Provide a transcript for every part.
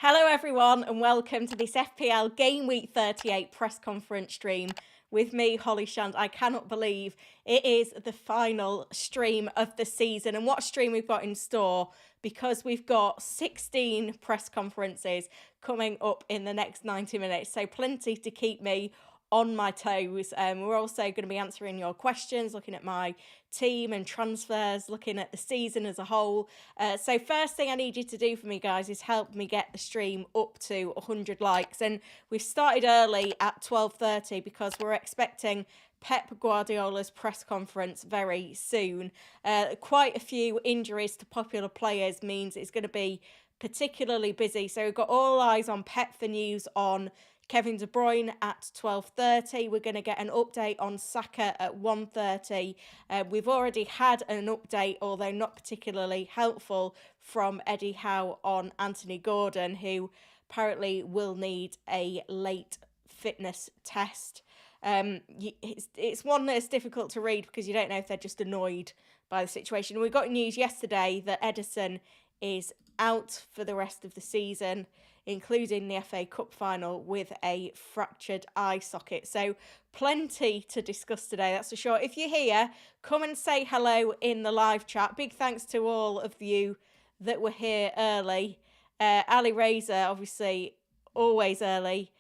Hello everyone and welcome to this FPL Gameweek 38 press conference stream with me, Holly Shand. I cannot believe it is the final stream of the season, and what stream we've got in store, because we've got 16 press conferences coming up in the next 90 minutes, so plenty to keep me on my toes. We're also going to be answering your questions, looking at my team and transfers, looking at the season as a whole. So first thing I need you to do for me, guys, is help me get the stream up to 100 likes. And we've started early at 12:30 because we're expecting Pep Guardiola's press conference very soon. Quite a few injuries to popular players means it's going to be particularly busy. So we've got all eyes on Pep for news on Kevin De Bruyne at 12:30. We're going to get an update on Saka at 1:30. We've already had an update, although not particularly helpful, from Eddie Howe on Anthony Gordon, who apparently will need a late fitness test. It's one that's difficult to read because you don't know if they're just annoyed by the situation. We got news yesterday that Ederson is out for the rest of the season, including the FA Cup final, with a fractured eye socket. So plenty to discuss today, that's for sure. If you're here, come and say hello in the live chat. Big thanks to all of you that were here early. Ali Razor, obviously, always early.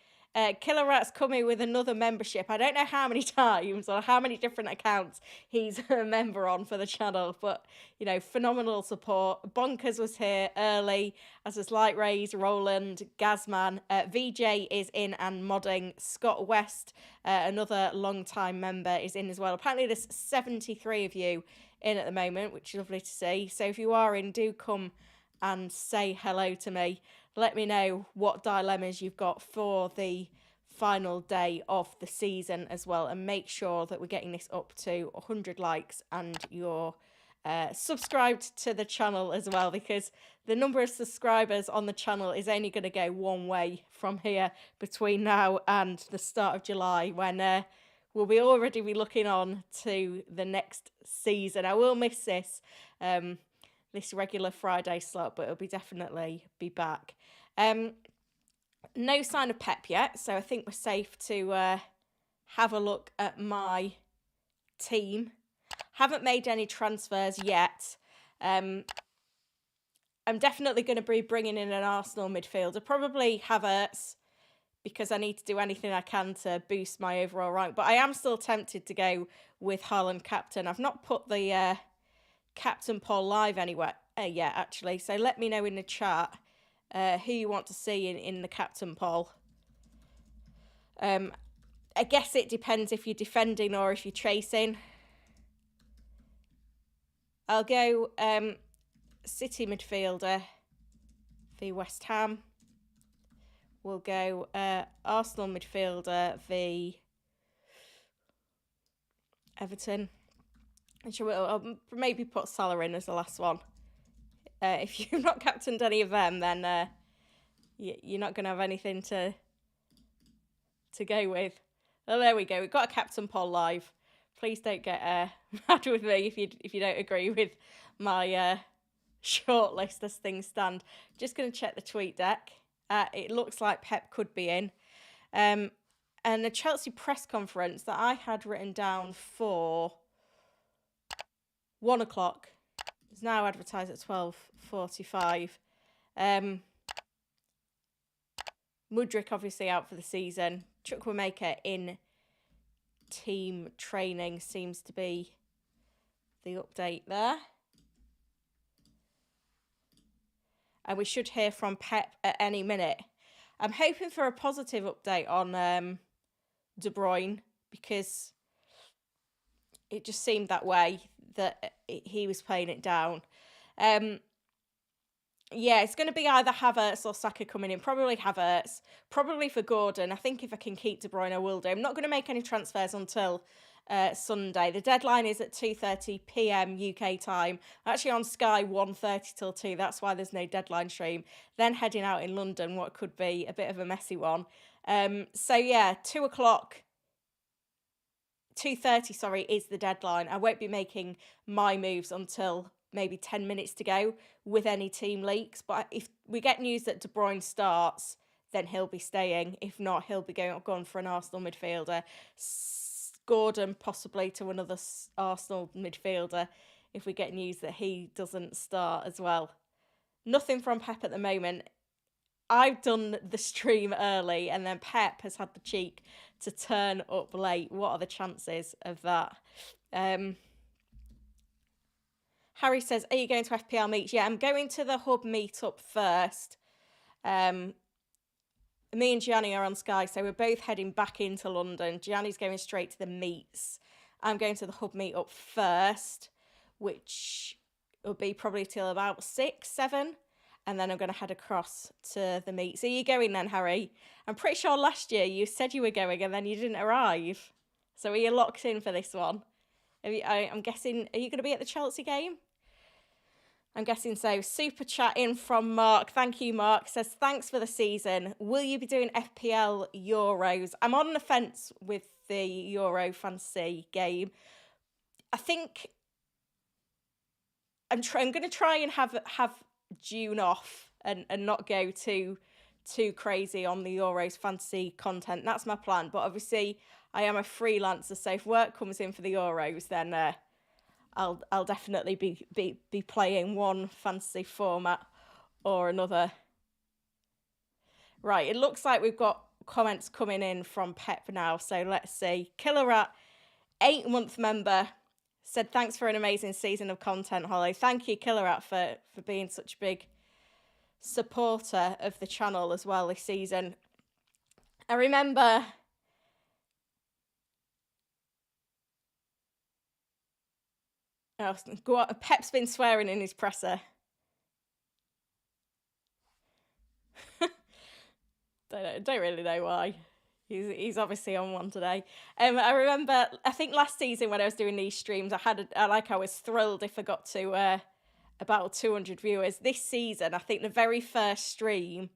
Killer Rat's coming with another membership. I don't know how many times or how many different accounts he's a member on for the channel, but, you know, phenomenal support. Bonkers was here early, as was Light Rays, Roland, Gazman. VJ is in and modding. Scott West, another long-time member, is in as well. Apparently there's 73 of you in at the moment, which is lovely to see. So if you are in, do come and say hello to me. Let me know what dilemmas you've got for the final day of the season as well, and make sure that we're getting this up to 100 likes and you're subscribed to the channel as well, because the number of subscribers on the channel is only going to go one way from here between now and the start of July, when we'll be already be looking on to the next season. I will miss this regular Friday slot, but it'll definitely be back. No sign of Pep yet, so I think we're safe to have a look at my team. Haven't made any transfers yet. I'm definitely going to be bringing in an Arsenal midfielder, probably Havertz, because I need to do anything I can to boost my overall rank. But I am still tempted to go with Haaland captain. I've not put the captain poll live anywhere yet, actually, so let me know in the chat who you want to see in the captain poll. I guess it depends if you're defending or if you're chasing. I'll go City midfielder v West Ham. We'll go Arsenal midfielder v Everton. I'll maybe put Salah in as the last one. If you've not captained any of them, then you're not going to have anything to go with. Oh, there we go. We've got a captain poll live. Please don't get mad with me if you don't agree with my shortlist as things stand. Just going to check the tweet deck. It looks like Pep could be in. And the Chelsea press conference that I had written down for 1 o'clock is now advertised at 12:45. Mudryk obviously out for the season. Chukwuemeka in team training seems to be the update there. And we should hear from Pep at any minute. I'm hoping for a positive update on De Bruyne, because it just seemed that way, that he was playing it down. Yeah, it's going to be either Havertz or Saka coming in. Probably Havertz. Probably for Gordon. I think if I can keep De Bruyne, I will do. I'm not going to make any transfers until Sunday. The deadline is at 2:30 p.m. UK time. Actually on Sky 1:30 till 2. That's why there's no deadline stream. Then heading out in London, what could be a bit of a messy one. So yeah, 2 o'clock. 2:30, sorry, is the deadline. I won't be making my moves until maybe 10 minutes to go with any team leaks. But if we get news that De Bruyne starts, then he'll be staying. If not, he'll be gone for an Arsenal midfielder. Gordon possibly to another Arsenal midfielder if we get news that he doesn't start as well. Nothing from Pep at the moment. I've done the stream early and then Pep has had the cheek to turn up late. What are the chances of that? Harry says, are you going to FPL meets? Yeah, I'm going to the hub meetup first. Me and Gianni are on Sky, so we're both heading back into London. Gianni's going straight to the meets. I'm going to the hub meetup first, which will be probably till about 6, 7. And then I'm going to head across to the meets. Are you going then, Harry? I'm pretty sure last year you said you were going and then you didn't arrive. So are you locked in for this one? I'm guessing, are you going to be at the Chelsea game? I'm guessing so. Super chat in from Mark. Thank you, Mark. Says, thanks for the season. Will you be doing FPL Euros? I'm on the fence with the Euro fantasy game. I think I'm going to try and have June off and not go too crazy on the Euros fantasy content. That's my plan. But obviously, I am a freelancer, so if work comes in for the Euros, then I'll definitely be playing one fantasy format or another. Right, it looks like we've got comments coming in from Pep now. So let's see. Killer Rat, 8-month member, said, thanks for an amazing season of content, Holly. Thank you, Killer Rat, for being such a big supporter of the channel as well this season. I remember... Oh, Pep's been swearing in his presser. Don't really know why. He's obviously on one today. I remember, I think last season when I was doing these streams, I was thrilled if I got to about 200 viewers. This season, I think the very first stream,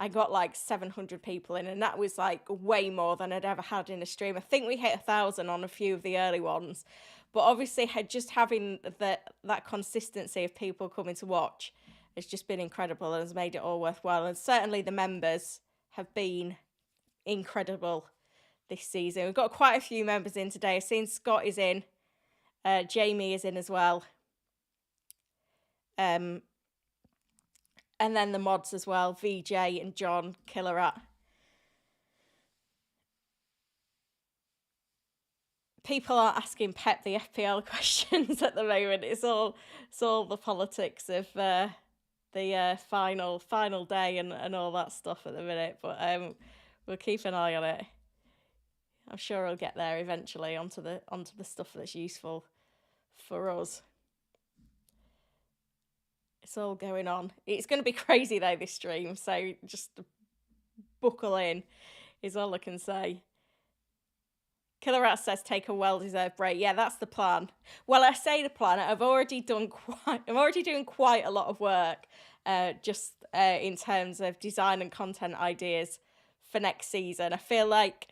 I got like 700 people in, and that was like way more than I'd ever had in a stream. I think we hit 1,000 on a few of the early ones. But obviously, just having that consistency of people coming to watch has just been incredible and has made it all worthwhile. And certainly the members have been incredible this season. We've got quite a few members in today. I've seen Scott is in. Jamie is in as well. And then the mods as well. VJ and John, Killer Rat. People are asking Pep the FPL questions at the moment. It's all the politics of the final day and all that stuff at the minute. But we'll keep an eye on it. I'm sure we'll get there eventually onto the stuff that's useful for us. It's all going on. It's going to be crazy though, this stream. So just buckle in is all I can say. Killer Rat says take a well-deserved break. Yeah, that's the plan. Well, I say the plan. I'm already doing quite a lot of work, just in terms of design and content ideas for next season. I feel like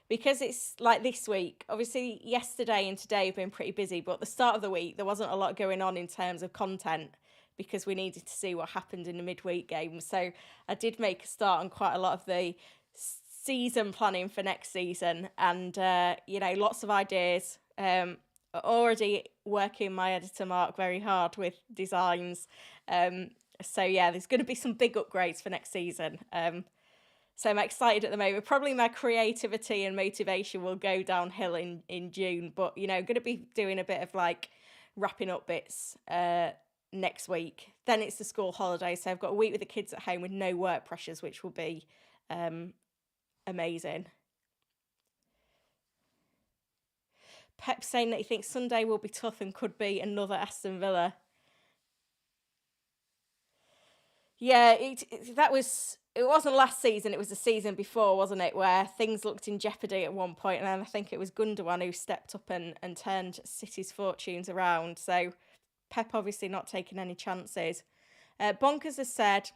because it's like this week, obviously yesterday and today have been pretty busy, but at the start of the week there wasn't a lot going on in terms of content because we needed to see what happened in the midweek games. So I did make a start on quite a lot of the season planning for next season, and lots of ideas. Already working my editor Mark very hard with designs. So yeah, there's going to be some big upgrades for next season. So I'm excited at the moment. Probably my creativity and motivation will go downhill in June, but going to be doing a bit of like wrapping up bits next week. Then it's the school holiday, so I've got a week with the kids at home with no work pressures, which will be amazing. Pep saying that he thinks Sunday will be tough and could be another Aston Villa. Yeah, it wasn't last season, it was the season before, wasn't it, where things looked in jeopardy at one point, and then I think it was Gundogan who stepped up and turned City's fortunes around. So Pep obviously not taking any chances. Bonkers has said,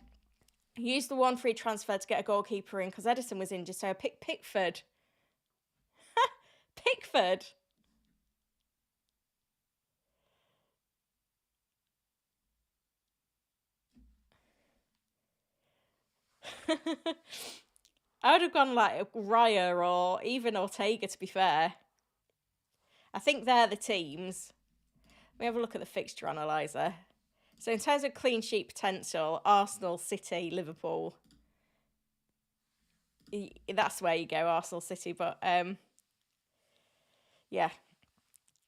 use the one free transfer to get a goalkeeper in because Edison was injured, so I picked Pickford. Pickford? I would have gone like Raya or even Ortega, to be fair. I think they're the teams. Let me have a look at the fixture analyzer. So in terms of clean sheet potential, Arsenal, City, Liverpool. That's where you go, Arsenal, City. But yeah.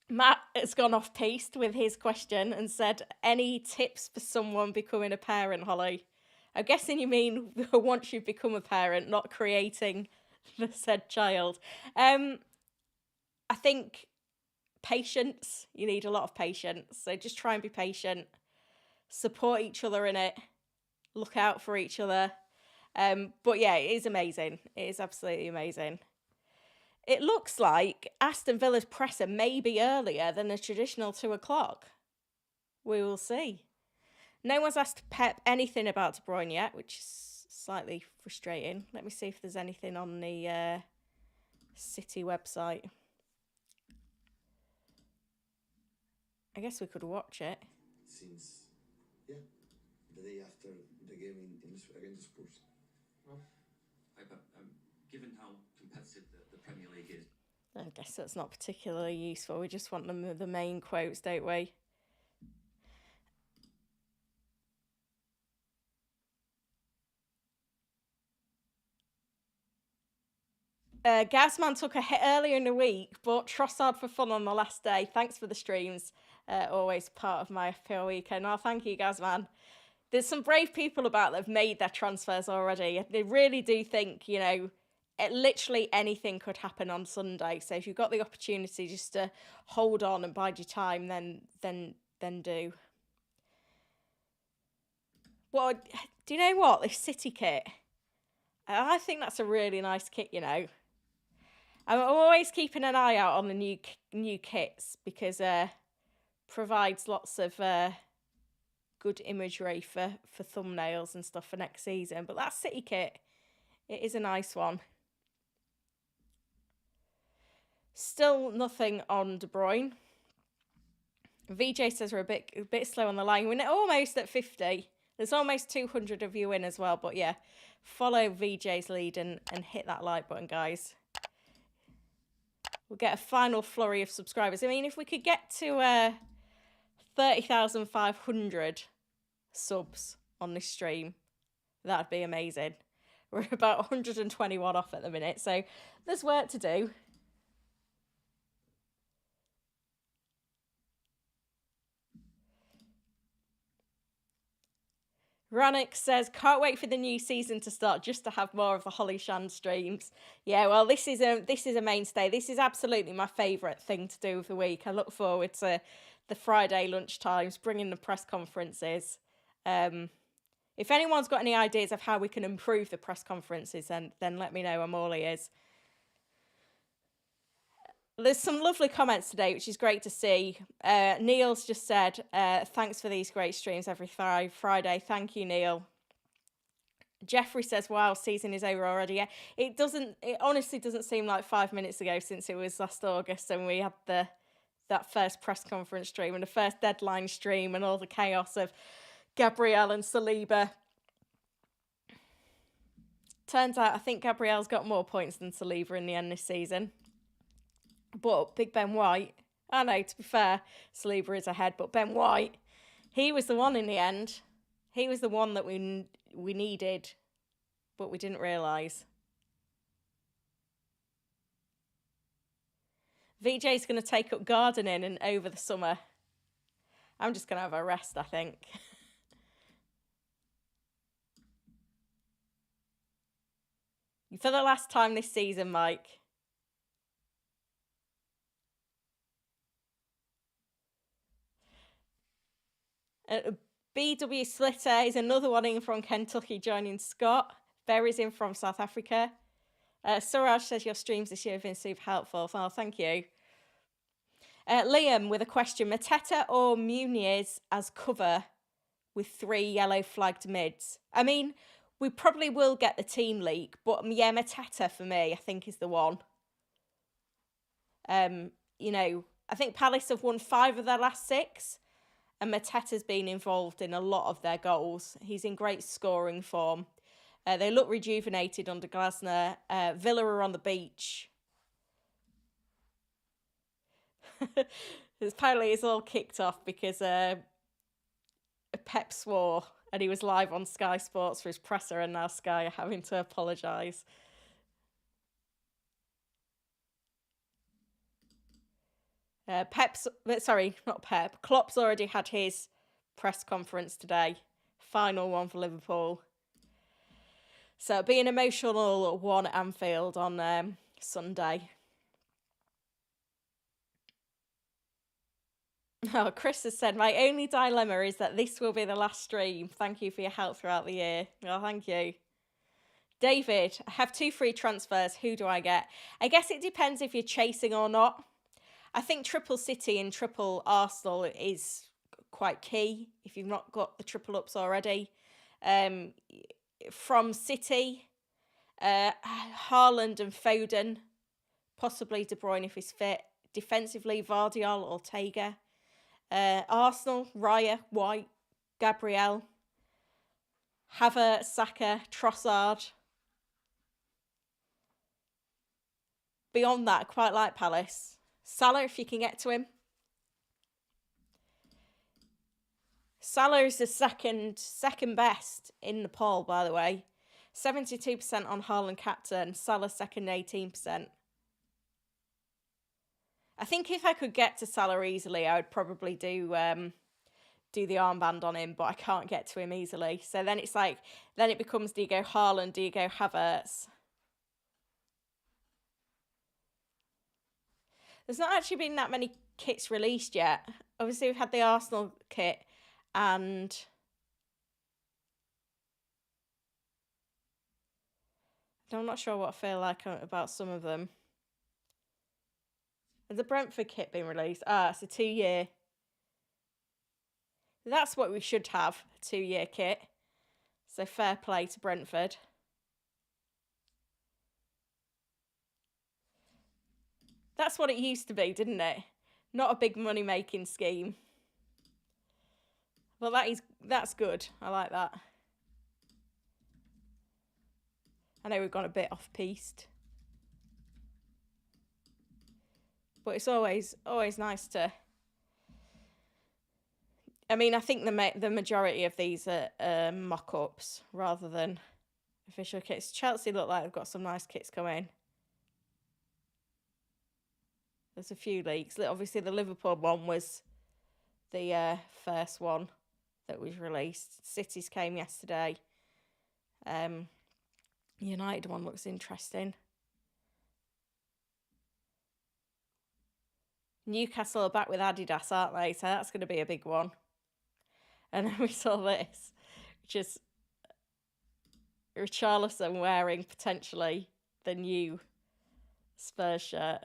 Matt has gone off piste with his question and said, any tips for someone becoming a parent, Holly? I'm guessing you mean once you've become a parent, not creating the said child. I think patience. You need a lot of patience. So just try and be patient. Support each other in it. Look out for each other. But yeah, it is amazing. It is absolutely amazing. It looks like Aston Villa's presser may be earlier than the traditional 2 o'clock. We will see. No one's asked Pep anything about De Bruyne yet, which is slightly frustrating. Let me see if there's anything on the City website. I guess we could watch it. Since, the day after the game against Spurs. Well, given how competitive the Premier League is. I guess that's not particularly useful. We just want the main quotes, don't we? Gazman took a hit earlier in the week, but Trossard for fun on the last day. Thanks for the streams. Always part of my FPL weekend. Oh, thank you, Gazman. There's some brave people about that have made their transfers already. They really do think, literally anything could happen on Sunday. So if you've got the opportunity just to hold on and bide your time, then do. Well, do you know what? This City kit, I think that's a really nice kit, I'm always keeping an eye out on the new kits because provides lots of good imagery for thumbnails and stuff for next season. But that City kit, it is a nice one. Still nothing on De Bruyne. VJ says we're a bit slow on the line. We're almost at 50. There's almost 200 of you in as well. But yeah, follow VJ's lead and hit that like button, guys. We'll get a final flurry of subscribers. I mean, if we could get to 30,500 subs on this stream, that'd be amazing. We're about 121 off at the minute, so there's work to do. Rannick says, can't wait for the new season to start just to have more of the Holly Shan streams. Yeah, well, this is a mainstay. This is absolutely my favourite thing to do of the week. I look forward to the Friday lunchtimes, bringing the press conferences. If anyone's got any ideas of how we can improve the press conferences, then let me know. I'm all ears. There's some lovely comments today, which is great to see. Neil's just said, thanks for these great streams every Friday. Thank you, Neil. Jeffrey says, wow, season is over already. Yeah, it honestly doesn't seem like 5 minutes ago since it was last August and we had that first press conference stream and the first deadline stream and all the chaos of Gabriel and Saliba. Turns out I think Gabriel's got more points than Saliba in the end this season. But Big Ben White, I know, to be fair, Saliba is ahead, but Ben White, he was the one in the end. He was the one that we needed, but we didn't realise. VJ's going to take up gardening and over the summer. I'm just going to have a rest, I think. For the last time this season, Mike. BW Slitter is another one in from Kentucky joining Scott. Berry's in from South Africa. Suraj says your streams this year have been super helpful. Oh, thank you. Liam with a question. Mateta or Muniz as cover with 3 yellow flagged mids? I mean, we probably will get the team leak, but yeah, Mateta for me, I think is the one. I think Palace have won 5 of their last 6. And Mateta's been involved in a lot of their goals. He's in great scoring form. They look rejuvenated under Glasner. Villa are on the beach. Apparently it's all kicked off because Pep swore and he was live on Sky Sports for his presser, and now Sky are having to apologise. Klopp's already had his press conference today. Final one for Liverpool. So it'll be an emotional one at Anfield on Sunday. Oh, Chris has said, my only dilemma is that this will be the last stream. Thank you for your help throughout the year. Oh, thank you. David, I have 2 free transfers. Who do I get? I guess it depends if you're chasing or not. I think triple City and triple Arsenal is quite key if you've not got the triple ups already. From City, Haaland and Foden, possibly De Bruyne if he's fit. Defensively, Vardiol, Ortega. Arsenal, Raya, White, Gabriel, Havertz, Saka, Trossard. Beyond that, I quite like Palace. Salah, if you can get to him. Salah is the second best in the poll, by the way. 72% on Haaland captain. Salah second, 18%. I think if I could get to Salah easily, I would probably do the armband on him, but I can't get to him easily. So then it's like, then it becomes, do you go Haaland, do you go Havertz? There's not actually been that many kits released yet. Obviously, we've had the Arsenal kit and I'm not sure what I feel like about some of them. Has the Brentford kit been released? It's a 2-year. That's what we should have, a 2-year kit. So fair play to Brentford. That's what it used to be, didn't it? Not a big money-making scheme. Well, that's good. I like that. I know we've gone a bit off-piste. But it's always nice to... I mean, I think the majority of these are mock-ups rather than official kits. Chelsea look like they've got some nice kits coming. There's a few leaks. Obviously, the Liverpool one was the first one that was released. City's came yesterday. United one looks interesting. Newcastle are back with Adidas, aren't they? So that's going to be a big one. And then we saw this, which is Richarlison wearing potentially the new Spurs shirt.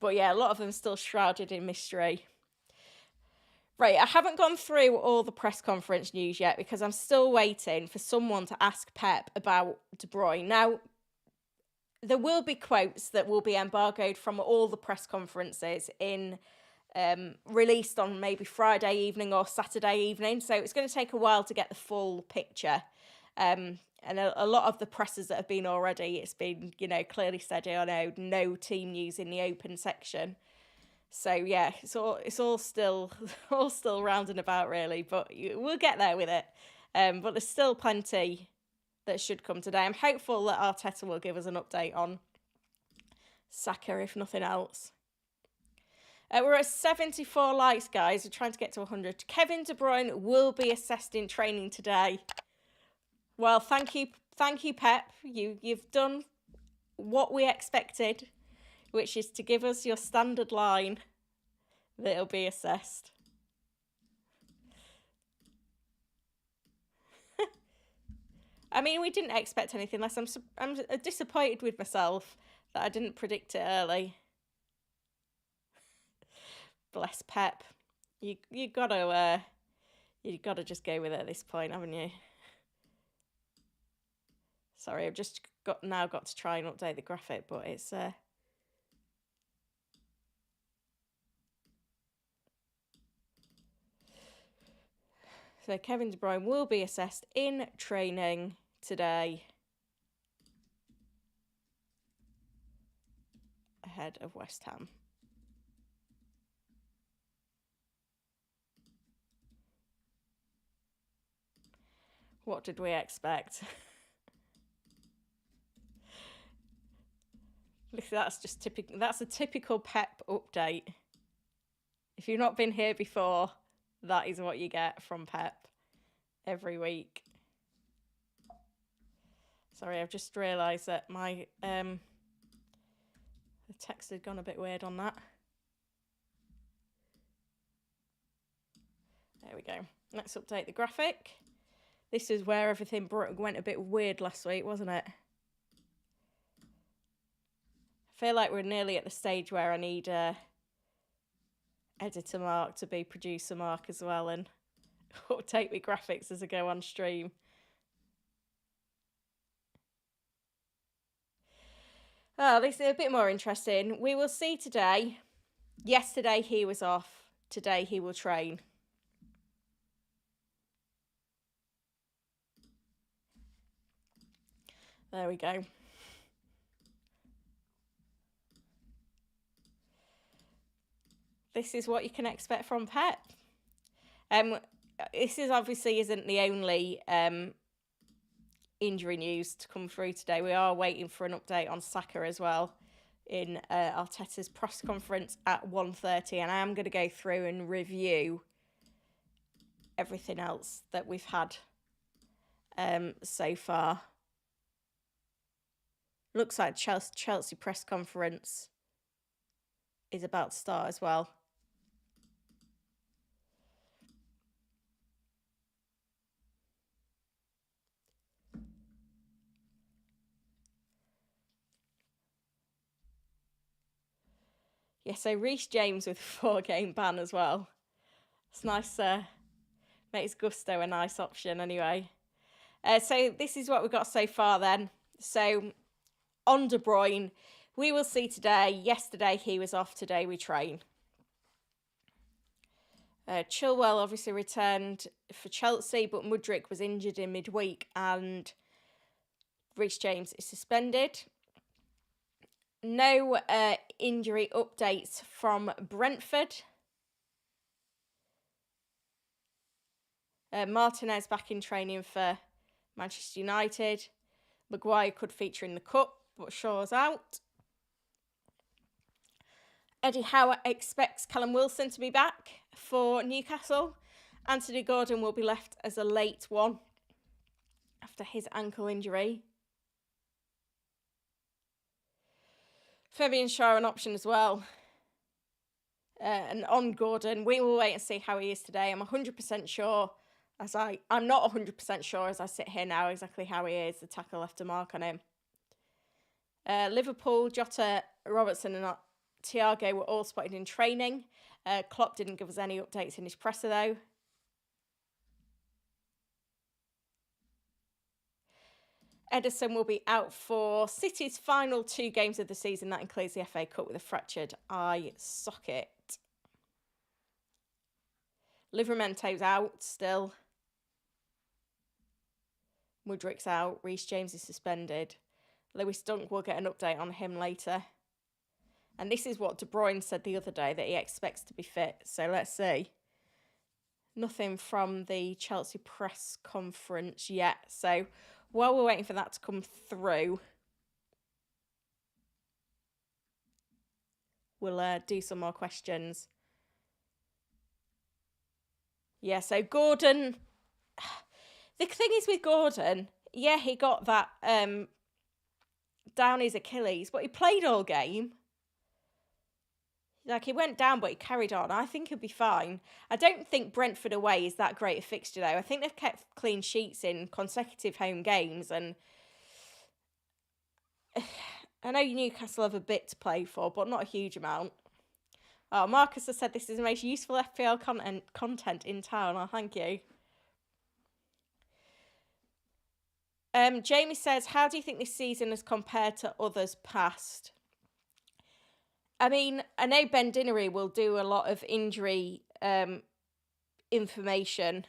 But yeah, a lot of them still shrouded in mystery. Right, I haven't gone through all the press conference news yet because I'm still waiting for someone to ask Pep about De Bruyne. Now, there will be quotes that will be embargoed from all the press conferences released on maybe Friday evening or Saturday evening. So it's going to take a while to get the full picture. And a lot of the presses that have been already, it's been, clearly said, no team news in the open section. So yeah, it's all still round and about really, but we'll get there with it. But there's still plenty that should come today. I'm hopeful that Arteta will give us an update on Saka, if nothing else. We're at 74 likes, guys. We're trying to get to 100. Kevin De Bruyne will be assessed in training today. Well, thank you, Pep. You've done what we expected, which is to give us your standard line that it'll be assessed. I mean, we didn't expect anything less. I'm disappointed with myself that I didn't predict it early. Bless Pep. You gotta just go with it at this point, haven't you? Sorry, I've just got to try and update the graphic, but it's So Kevin De Bruyne will be assessed in training today ahead of West Ham. What did we expect? Look, that's just typical. That's a typical Pep update. If you've not been here before, that is what you get from Pep every week. Sorry, I've just realised that my the text had gone a bit weird on that. There we go. Let's update the graphic. This is where everything went a bit weird last week, wasn't it? I feel like we're nearly at the stage where I need editor Mark to be producer Mark as well and update my graphics as I go on stream. Oh, this is a bit more interesting. We will see today. Yesterday he was off. Today he will train. There we go. This is what you can expect from Pep. This is obviously isn't the only injury news to come through today. We are waiting for an update on Saka as well in Arteta's press conference at 1:30, and I am going to go through and review everything else that we've had so far. Looks like Chelsea press conference is about to start as well. Yeah, so Reece James with a 4-game ban as well. It's nice, makes Gusto a nice option anyway. So this is what we've got so far then. So on De Bruyne, we will see today. Yesterday he was off, today we train. Chilwell obviously returned for Chelsea, but Mudryk was injured in midweek and Reece James is suspended. No injury updates from Brentford. Martinez back in training for Manchester United. Maguire could feature in the Cup, but Shaw's out. Eddie Howe expects Callum Wilson to be back for Newcastle. Anthony Gordon will be left as a late one after his ankle injury. Fabian Schär an option as well. And on Gordon, we will wait and see how he is today. I'm 100% sure, I'm not 100% sure as I sit here now exactly how he is. The tackle left a mark on him. Liverpool, Jota, Robertson and Thiago were all spotted in training. Klopp didn't give us any updates in his presser though. Ederson will be out for City's final 2 games of the season. That includes the FA Cup with a fractured eye socket. Livramento's out still. Mudryk's out. Reece James is suspended. Lewis Dunk will get an update on him later. And this is what De Bruyne said the other day, that he expects to be fit. So let's see. Nothing from the Chelsea press conference yet. So while we're waiting for that to come through, we'll do some more questions. Yeah, so Gordon... The thing is with Gordon, yeah, he got that down his Achilles, but he played all game. Like, he went down, but he carried on. I think he'll be fine. I don't think Brentford away is that great a fixture, though. I think they've kept clean sheets in consecutive home games, and I know Newcastle have a bit to play for, but not a huge amount. Oh, Marcus has said this is the most useful FPL content in town. Oh, thank you. Jamie says, how do you think this season has compared to others past? I mean, I know Ben Dinnery will do a lot of injury information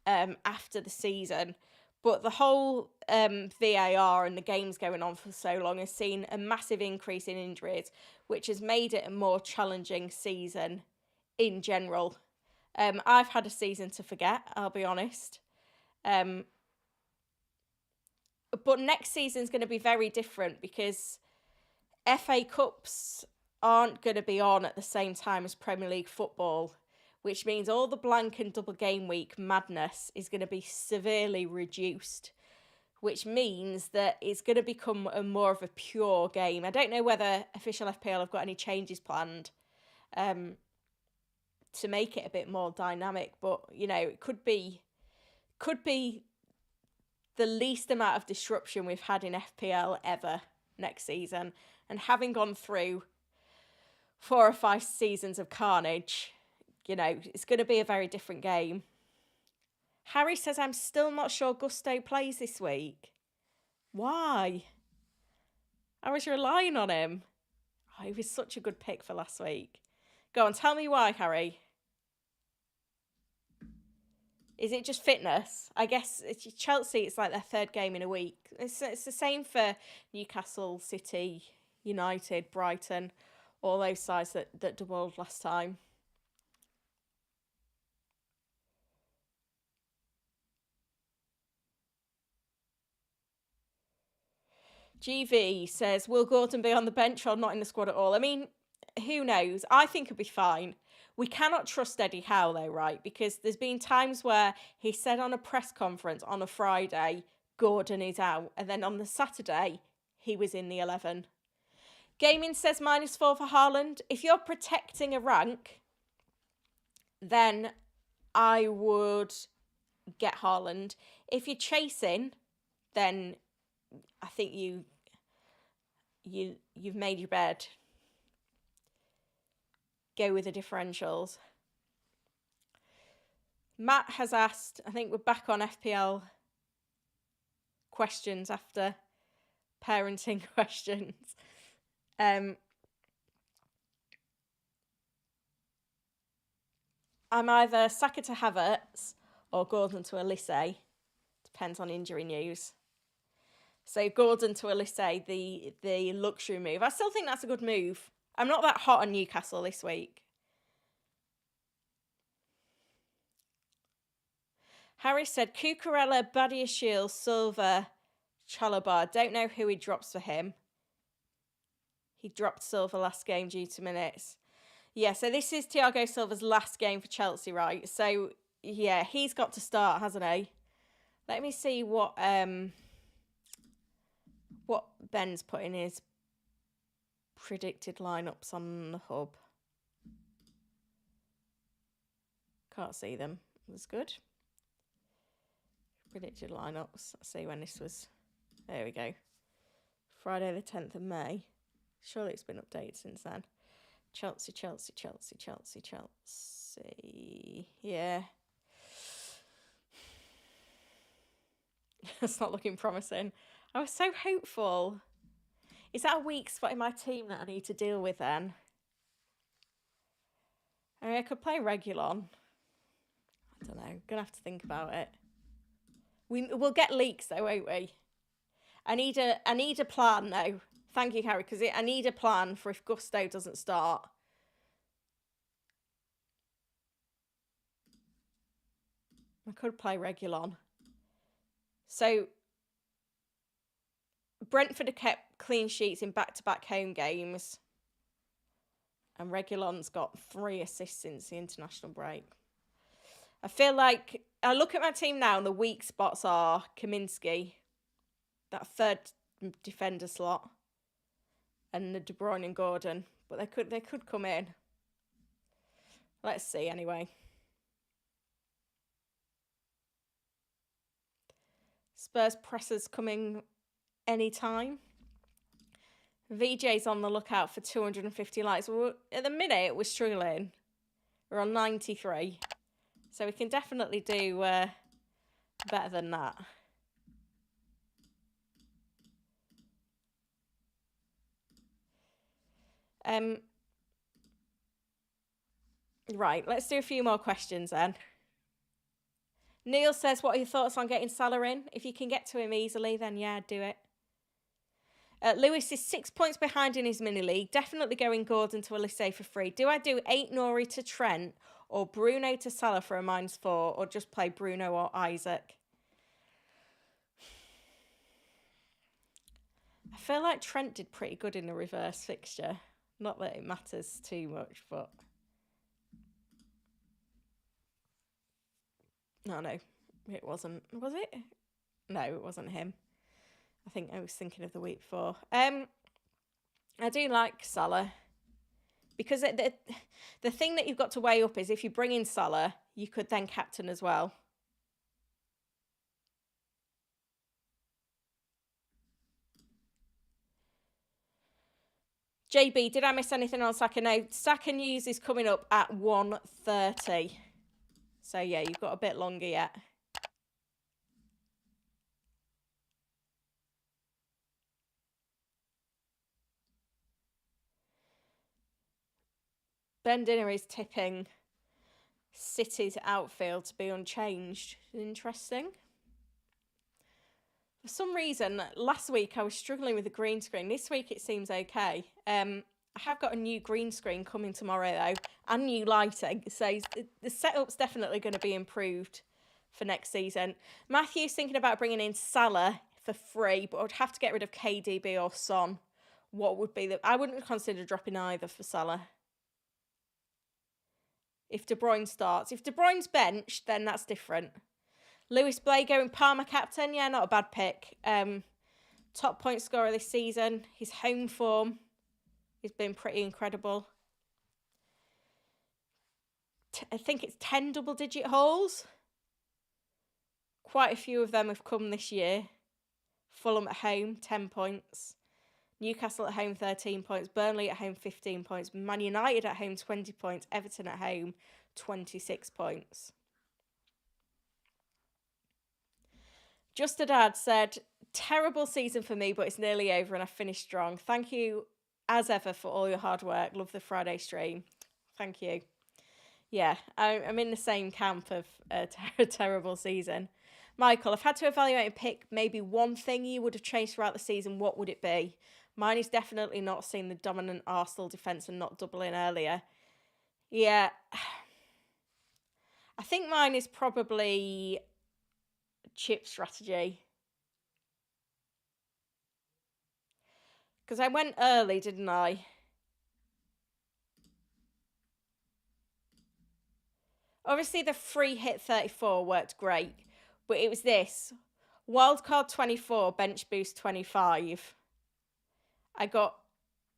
after the season. But the whole VAR and the games going on for so long has seen a massive increase in injuries, which has made it a more challenging season in general. I've had a season to forget, I'll be honest. But next season's going to be very different because FA Cups aren't going to be on at the same time as Premier League football, which means all the blank and double game week madness is going to be severely reduced, which means that it's going to become more of a pure game. I don't know whether official FPL have got any changes planned to make it a bit more dynamic, but it could be the least amount of disruption we've had in FPL ever next season. And having gone through 4 or 5 seasons of carnage, it's going to be a very different game. Harry says, I'm still not sure Gusto plays this week. Why? I was relying on him. Oh, he was such a good pick for last week. Go on, tell me why, Harry. Is it just fitness? I guess Chelsea, it's like their 3rd game in a week. It's the same for Newcastle, City, United, Brighton, all those sides that doubled last time. GV says, will Gordon be on the bench or not in the squad at all? I mean, who knows? I think he'll be fine. We cannot trust Eddie Howe though, right? Because there's been times where he said on a press conference on a Friday, Gordon is out. And then on the Saturday, he was in the 11. Gaming says -4 for Haaland. If you're protecting a rank, then I would get Haaland. If you're chasing, then I think you've made your bed. Go with the differentials. Matt has asked, I think we're back on FPL questions after parenting questions. I'm either Saka to Havertz or Gordon to Elise. Depends on injury news. So Gordon to Elise, the luxury move. I still think that's a good move. I'm not that hot on Newcastle this week. Harry said, Cucurella, Badiashile, Silva, Chalabar. Don't know who he drops for him. He dropped Silva last game due to minutes. Yeah, so this is Thiago Silva's last game for Chelsea, right? So, yeah, he's got to start, hasn't he? Let me see what Ben's put in his predicted lineups on the hub. Can't see them. That's good. Predicted lineups. Let's see when this was. There we go. Friday the 10th of May. Surely it's been updated since then. Chelsea. Yeah. It's not looking promising. I was so hopeful. Is that a weak spot in my team that I need to deal with then? I mean, I could play Regulon. I don't know. Gonna have to think about it. We'll get leaks though, won't we? I need a plan though. Thank you, Harry, because I need a plan for if Gusto doesn't start. I could play Regulon. So Brentford have kept clean sheets in back-to-back home games. And Regulon's got 3 assists since the international break. I feel like I look at my team now and the weak spots are Kaminsky, that 3rd defender slot, and the De Bruyne and Gordon. But they could come in. Let's see anyway. Spurs pressers coming anytime. VJ's on the lookout for 250 likes. Well, at the minute, we're struggling. We're on 93. So we can definitely do better than that. Right, let's do a few more questions then. Neil says, what are your thoughts on getting Salah in? If you can get to him easily, then yeah, do it. Lewis is 6 points behind in his mini league. Definitely going Gordon to Olise for free. Do I do 8 Nori to Trent or Bruno to Salah for a -4, or just play Bruno or Isaac? I feel like Trent did pretty good in the reverse fixture. Not that it matters too much, but... No, it wasn't. Was it? No, it wasn't him. I think I was thinking of the week before. I do like Salah. Because the thing that you've got to weigh up is if you bring in Salah, you could then captain as well. JB, did I miss anything on Saka? No, Saka news is coming up at 1:30. So, yeah, you've got a bit longer yet. Ben Dinner is tipping City's outfield to be unchanged. Interesting. For some reason, last week I was struggling with the green screen. This week it seems okay. I have got a new green screen coming tomorrow though, and new lighting. So the setup's definitely going to be improved for next season. Matthew's thinking about bringing in Salah for free, but I'd have to get rid of KDB or Son. What would be I wouldn't consider dropping either for Salah. If De Bruyne starts. If De Bruyne's benched, then that's different. Lewis Blay going Palmer captain. Yeah, not a bad pick. Top point scorer this season. His home form has been pretty incredible. I think it's 10 double-digit hauls. Quite a few of them have come this year. Fulham at home, 10 points. Newcastle at home, 13 points. Burnley at home, 15 points. Man United at home, 20 points. Everton at home, 26 points. Just a Dad said, terrible season for me, but it's nearly over and I finished strong. Thank you, as ever, for all your hard work. Love the Friday stream. Thank you. Yeah, I'm in the same camp of a terrible season. Michael, I've had to evaluate and pick maybe one thing you would have changed throughout the season. What would it be? Mine is definitely not seeing the dominant Arsenal defence and not doubling earlier. Yeah. I think mine is probably chip strategy. Because I went early, didn't I? Obviously, the free hit 34 worked great. But it was this. Wildcard 24, bench boost 25. I got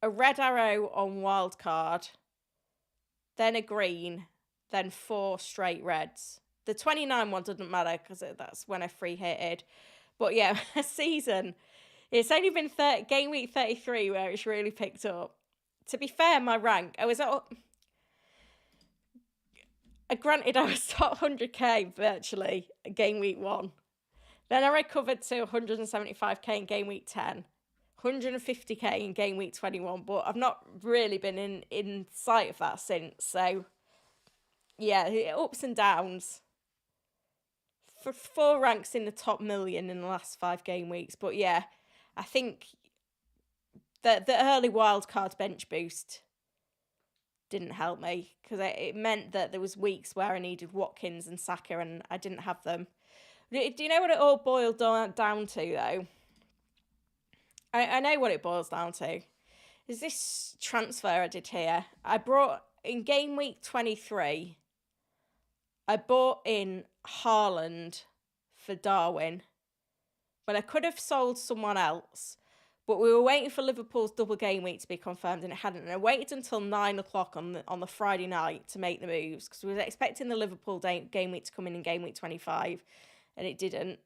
a red arrow on wildcard, then a green, then 4 straight reds. The 29 one doesn't matter because that's when I free hitted. But yeah, a season. It's only been game week 33 where it's really picked up. To be fair, my rank, I was at... Granted, I was top 100k virtually game week 1. Then I recovered to 175k in game week 10. 150k in game week 21. But I've not really been in sight of that since. So, yeah, ups and downs. For 4 ranks in the top million in the last 5 game weeks. But yeah, I think the early wildcard bench boost didn't help me because it meant that there was weeks where I needed Watkins and Saka and I didn't have them. Do you know what it all boiled down to though? I know what it boils down to. Is this transfer I did here? I brought in game week 23. I bought in Haaland for Darwin, but I could have sold someone else. But we were waiting for Liverpool's double game week to be confirmed, and it hadn't. And I waited until 9 o'clock on the Friday night to make the moves because we were expecting the Liverpool game week to come in game week 25, and it didn't.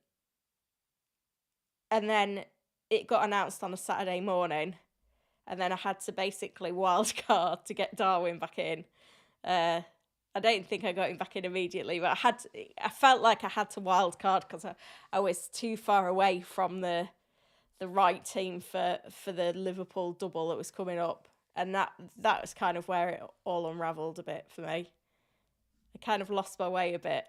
And then it got announced on a Saturday morning, and then I had to basically wildcard to get Darwin back in. I don't think I got him back in immediately, but I felt like I had to wildcard because I was too far away from the right team for the Liverpool double that was coming up. And that was kind of where it all unravelled a bit for me. I kind of lost my way a bit.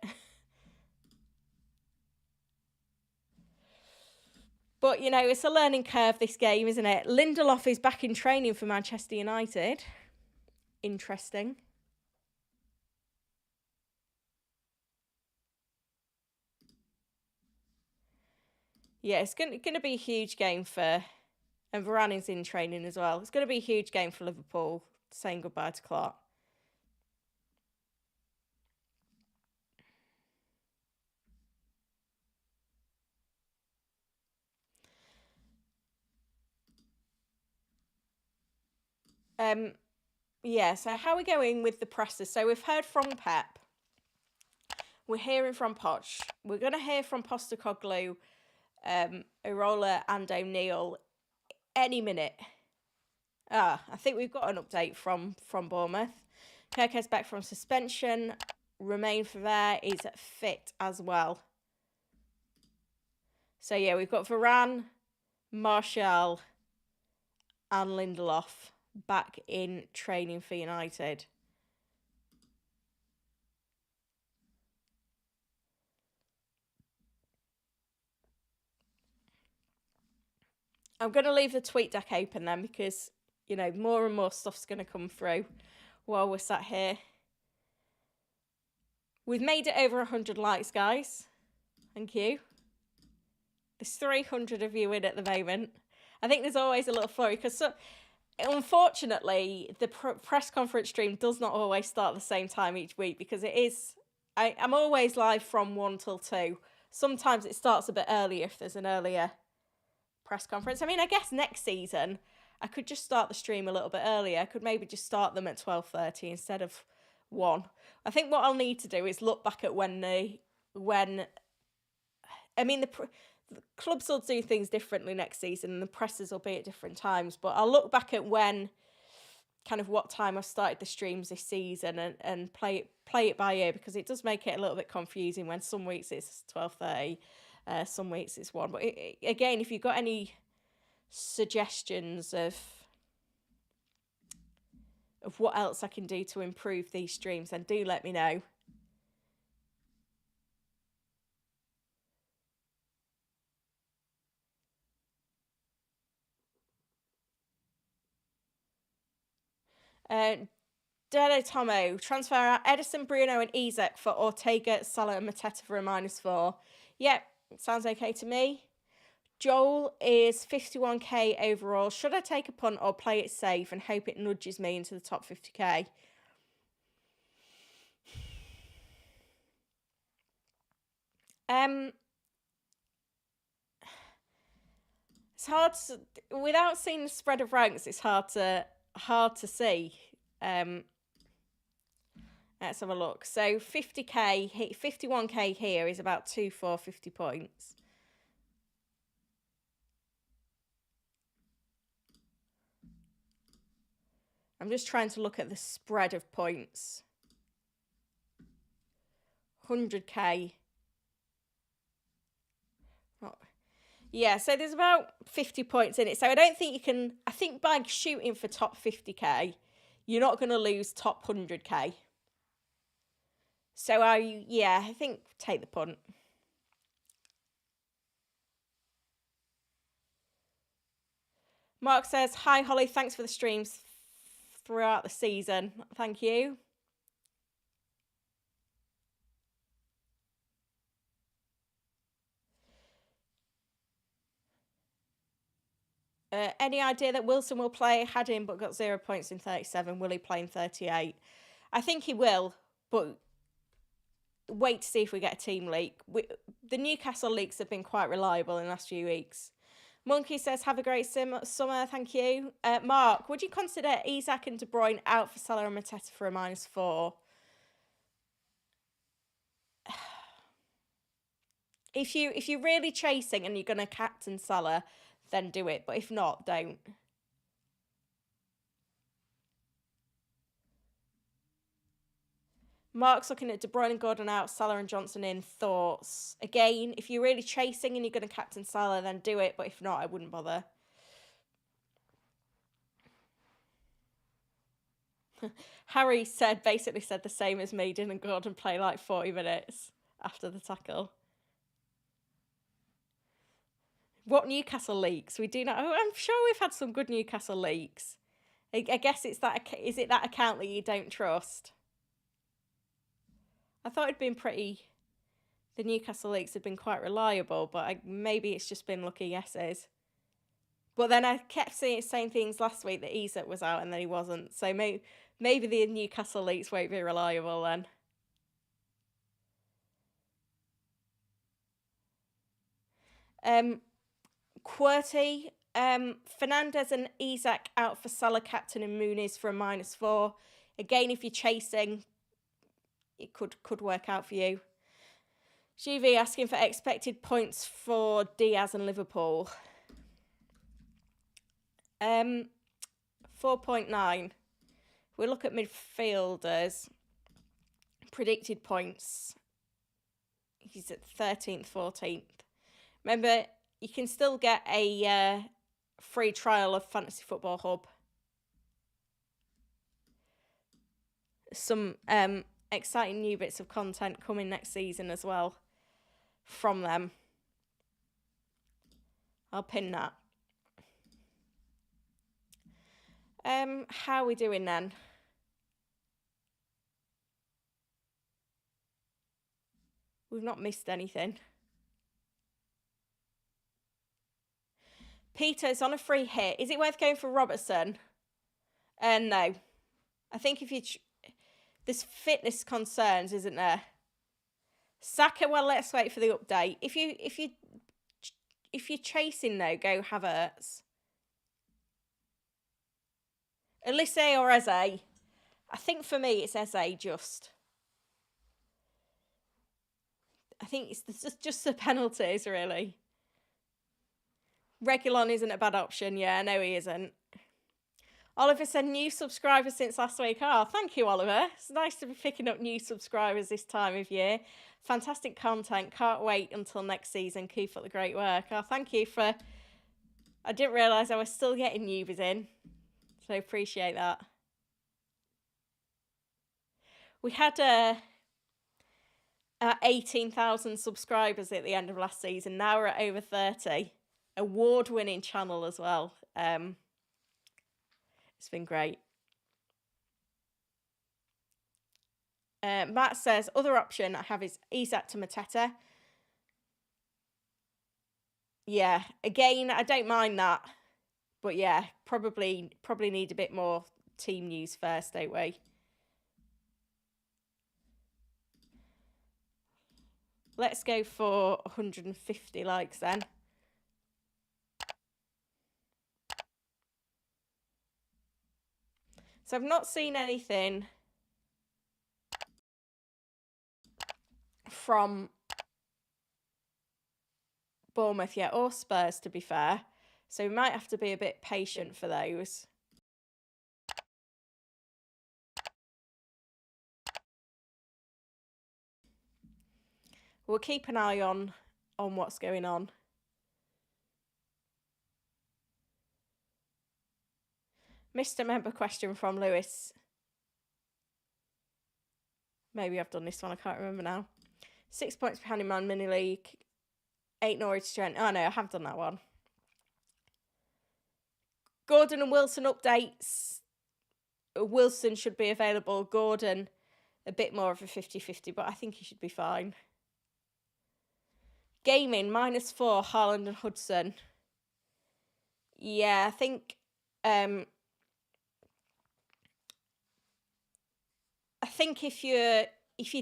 But, you know, it's a learning curve, this game, isn't it? Lindelof is back in training for Manchester United. Interesting. Yeah, it's going to be a huge game for... And Varane is in training as well. It's going to be a huge game for Liverpool, saying goodbye to Clark. Yeah, so how are we going with the presses? So we've heard from Pep. We're hearing from Poch. We're going to hear from Postecoglou, Irola and O'Neill any minute. I think we've got an update from Bournemouth. Kirke's back from suspension. Romain Faver is fit as well. So yeah, we've got Varane, Martial and Lindelof back in training for United. I'm going to leave the tweet deck open then because, you know, more and more stuff's going to come through while we're sat here. We've made it over 100 likes, guys. Thank you. There's 300 of you in at the moment. I think there's always a little flurry because, unfortunately, the press conference stream does not always start at the same time each week because it is... I'm always live from 1 till 2. Sometimes it starts a bit earlier if there's an earlier press conference. I mean, I guess next season I could just start the stream a little bit earlier. I could maybe just start them at 12:30 instead of 1. I think what I'll need to do is look back at the clubs will do things differently next season and the presses will be at different times, but I'll look back at what time I started the streams this season and play it by ear because it does make it a little bit confusing when some weeks it's 12:30. Some weeks it's 1. But again, if you've got any suggestions of what else I can do to improve these streams, then do let me know. Dele Tomo, transfer out Edison, Bruno and Isak for Ortega, Salah and Mateta for a -4. Yep, sounds okay to me. Joel is 51k overall. Should I take a punt or play it safe and hope it nudges me into the top 50k? It's hard to, without seeing the spread of ranks, it's hard to see. Let's have a look. So 50k, 51k here is about 2,450 points. I'm just trying to look at the spread of points. 100k. Oh. Yeah, so there's about 50 points in it. So I don't think you can... I think by shooting for top 50k, you're not going to lose top 100k. So I think take the punt. Mark says, hi Holly, thanks for the streams throughout the season. Thank you. Any idea that Wilson will play? Had him but got 0 points in 37. Will he play in 38? I think he will, but wait to see if we get a team leak. The Newcastle leaks have been quite reliable in the last few weeks. Monkey says, have a great summer. Thank you. Mark, would you consider Isak and De Bruyne out for Salah and Mateta for a -4? If you're really chasing and you're going to captain Salah, then do it. But if not, don't. Mark's looking at De Bruyne and Gordon out, Salah and Johnson in. Thoughts? Again, if you're really chasing and you're going to captain Salah, then do it. But if not, I wouldn't bother. Harry basically said the same as me. Didn't Gordon play like 40 minutes after the tackle? What Newcastle leaks? We do know. Oh, I'm sure we've had some good Newcastle leaks. I guess it's that. Is it that account that you don't trust? I thought it'd been pretty. The Newcastle leaks had been quite reliable, but maybe it's just been lucky guesses. But then I kept saying things last week that Isak was out and then he wasn't. So maybe the Newcastle leaks won't be reliable then. QWERTY, Fernandez and Isak out for Salah, captain, and Muniz for a -4. Again, if you're chasing, it could work out for you. GV asking for expected points for Diaz and Liverpool. 4.9. We look at midfielders. Predicted points. He's at 13th, 14th. Remember, you can still get a free trial of Fantasy Football Hub. Some exciting new bits of content coming next season as well from them. I'll pin that. How are we doing then? We've not missed anything. Peter's on a free hit. Is it worth going for Robertson? No. I think if you... There's fitness concerns, isn't there? Saka, well, let's wait for the update. If you're chasing, though, go Havertz. Elise or Eze? I think for me it's Eze just. I think it's just the penalties, really. Reguilon isn't a bad option. Yeah, no, he isn't. Oliver said new subscribers since last week. Oh, thank you, Oliver. It's nice to be picking up new subscribers this time of year. Fantastic content. Can't wait until next season. Keep up the great work. Oh, thank you for... I didn't realise I was still getting newbies in. So appreciate that. We had 18,000 subscribers at the end of last season. Now we're at over 30. Award-winning channel as well. It's been great. Matt says, other option I have is Isak to Mateta. Yeah, again, I don't mind that. But yeah, probably need a bit more team news first, don't we? Let's go for 150 likes then. So I've not seen anything from Bournemouth yet, or Spurs, to be fair. So we might have to be a bit patient for those. We'll keep an eye on what's going on. Missed a member question from Lewis. Maybe I've done this one, I can't remember now. 6 points behind in Man Mini League. 8 Norwich strength. Oh no, I have done that one. Gordon and Wilson updates. Wilson should be available. Gordon, a bit more of a 50-50, but I think he should be fine. Gaming, -4, Haaland and Hudson. Yeah, I think... I think if you're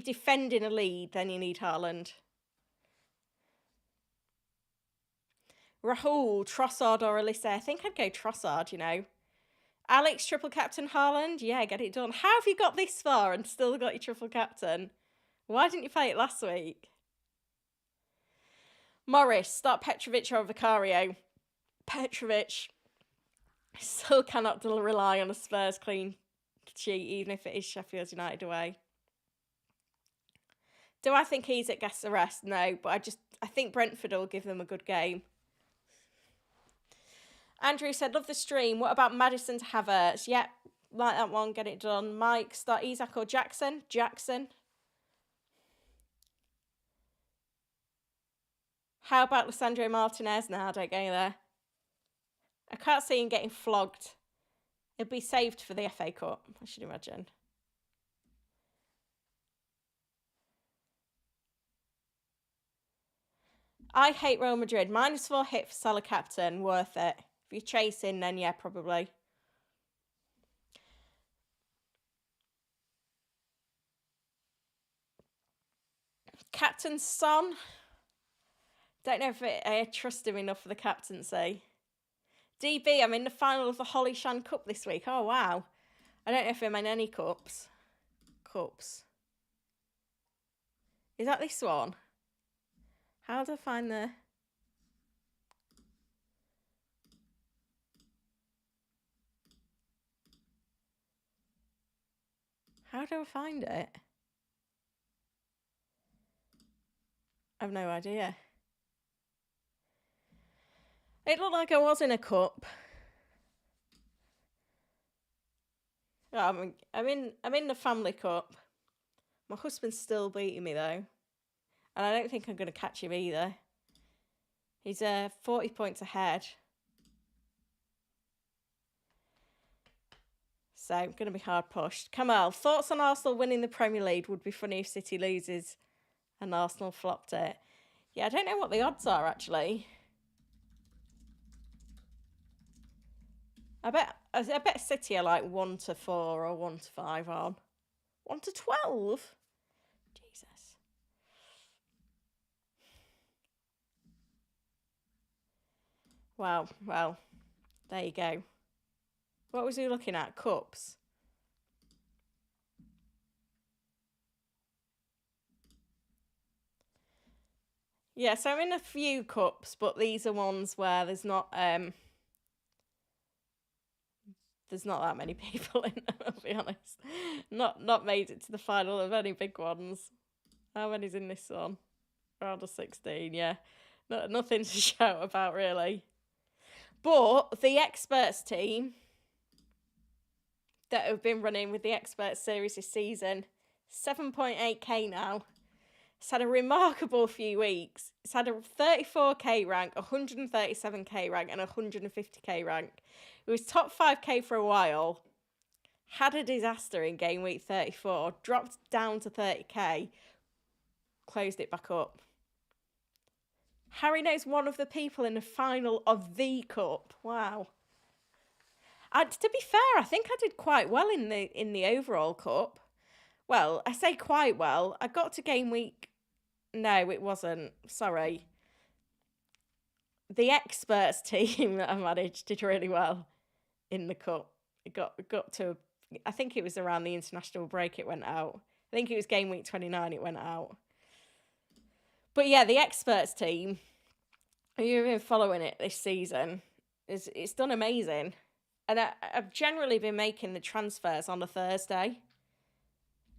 defending a lead, then you need Haaland. Rahul, Trossard or Elise. I think I'd go Trossard, you know. Alex, triple captain Haaland. Yeah, get it done. How have you got this far and still got your triple captain? Why didn't you play it last week? Morris, start Petrovic or Vicario. Petrovic. Still cannot rely on a Spurs clean sheet, even if it is Sheffield United away. Do I think Isak gets the rest? No, but I think Brentford will give them a good game. Andrew said, love the stream. What about Maddison to Havertz? Yep, like that one, get it done. Mike, start Isak or Jackson? Jackson. How about Lissandro Martinez? Nah, don't go there. I can't see him getting flogged. He'll be saved for the FA Cup, I should imagine. I hate Real Madrid. -4 hit for Salah captain. Worth it. If you're chasing, then yeah, probably. Captain Son. Don't know if I trust him enough for the captaincy. DB, I'm in the final of the Holly Shan Cup this week. Oh, wow. I don't know if I'm in any cups. Is that this one? How do I find the... How do I find it? I have no idea. It looked like I was in a cup. Oh, I'm in the family cup. My husband's still beating me though. And I don't think I'm going to catch him either. He's 40 points ahead. So I'm going to be hard pushed. Kamal, thoughts on Arsenal winning the Premier League? Would be funny if City loses and Arsenal flopped it. Yeah, I don't know what the odds are actually. I bet City are like 1-4 or 1-5 on. 1-12? Jesus. Wow, well, there you go. What was he looking at? Cups? Yeah, so I'm in a few cups, but these are ones where there's not that many people in them, I'll be honest. Not made it to the final of any big ones. How many's in this one? Round of 16, yeah. Nothing to shout about, really. But the experts team that have been running with the experts series this season, 7.8k now. It's had a remarkable few weeks. It's had a 34k rank, 137k rank, and 150k rank. It was top 5k for a while. Had a disaster in game week 34. Dropped down to 30k. Closed it back up. Harry knows one of the people in the final of the cup. Wow. To be fair, I think I did quite well in the overall cup. Well, I say quite well. I got to game week... No, it wasn't. Sorry. The experts team that I managed did really well in the cup. It got to... I think it was around the international break it went out. I think it was game week 29 it went out. But yeah, the experts team, you've been following it this season, it's done amazing. And I've generally been making the transfers on a Thursday.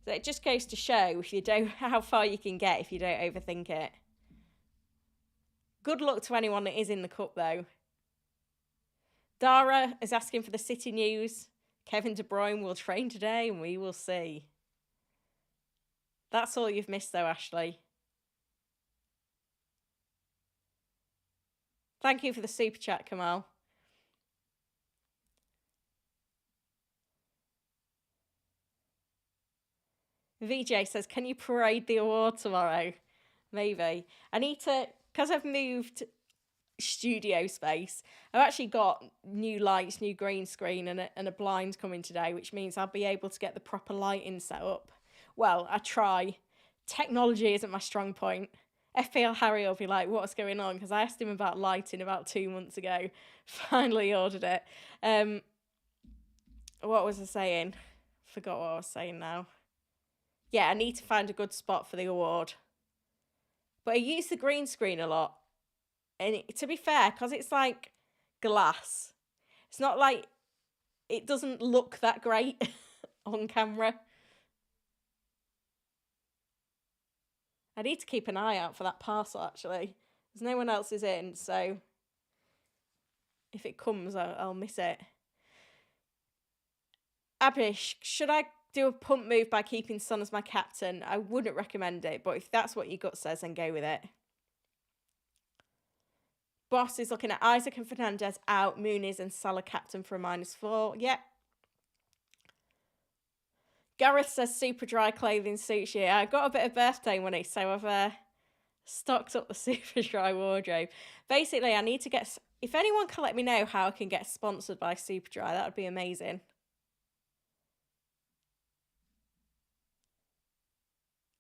So it just goes to show if you don't how far you can get if you don't overthink it. Good luck to anyone that is in the cup though. Dara is asking for the City news. Kevin De Bruyne will train today and we will see. That's all you've missed though, Ashley. Thank you for the super chat, Kamal. VJ says, can you parade the award tomorrow? Maybe. I need to, because I've moved studio space, I've actually got new lights, new green screen and a blind coming today, which means I'll be able to get the proper lighting set up. Well, I try. Technology isn't my strong point. FPL Harry will be like, what's going on? Because I asked him about lighting about 2 months ago. Finally ordered it. What was I saying? Forgot what I was saying now. Yeah, I need to find a good spot for the award. But I use the green screen a lot. And to be fair, because it's like glass, it's not like, it doesn't look that great on camera. I need to keep an eye out for that parcel, actually. There's no one else is in, so if it comes, I'll miss it. Abish, should I do a pump move by keeping Son as my captain? I wouldn't recommend it, but if that's what your gut says, then go with it. Boss is looking at Isaac and Fernandez out, Muniz and Salah captain for a -4. Yep. Gareth says super dry clothing suits you. I got a bit of birthday money, so I've stocked up the super dry wardrobe. Basically, I need to get... If anyone can let me know how I can get sponsored by super dry, that would be amazing.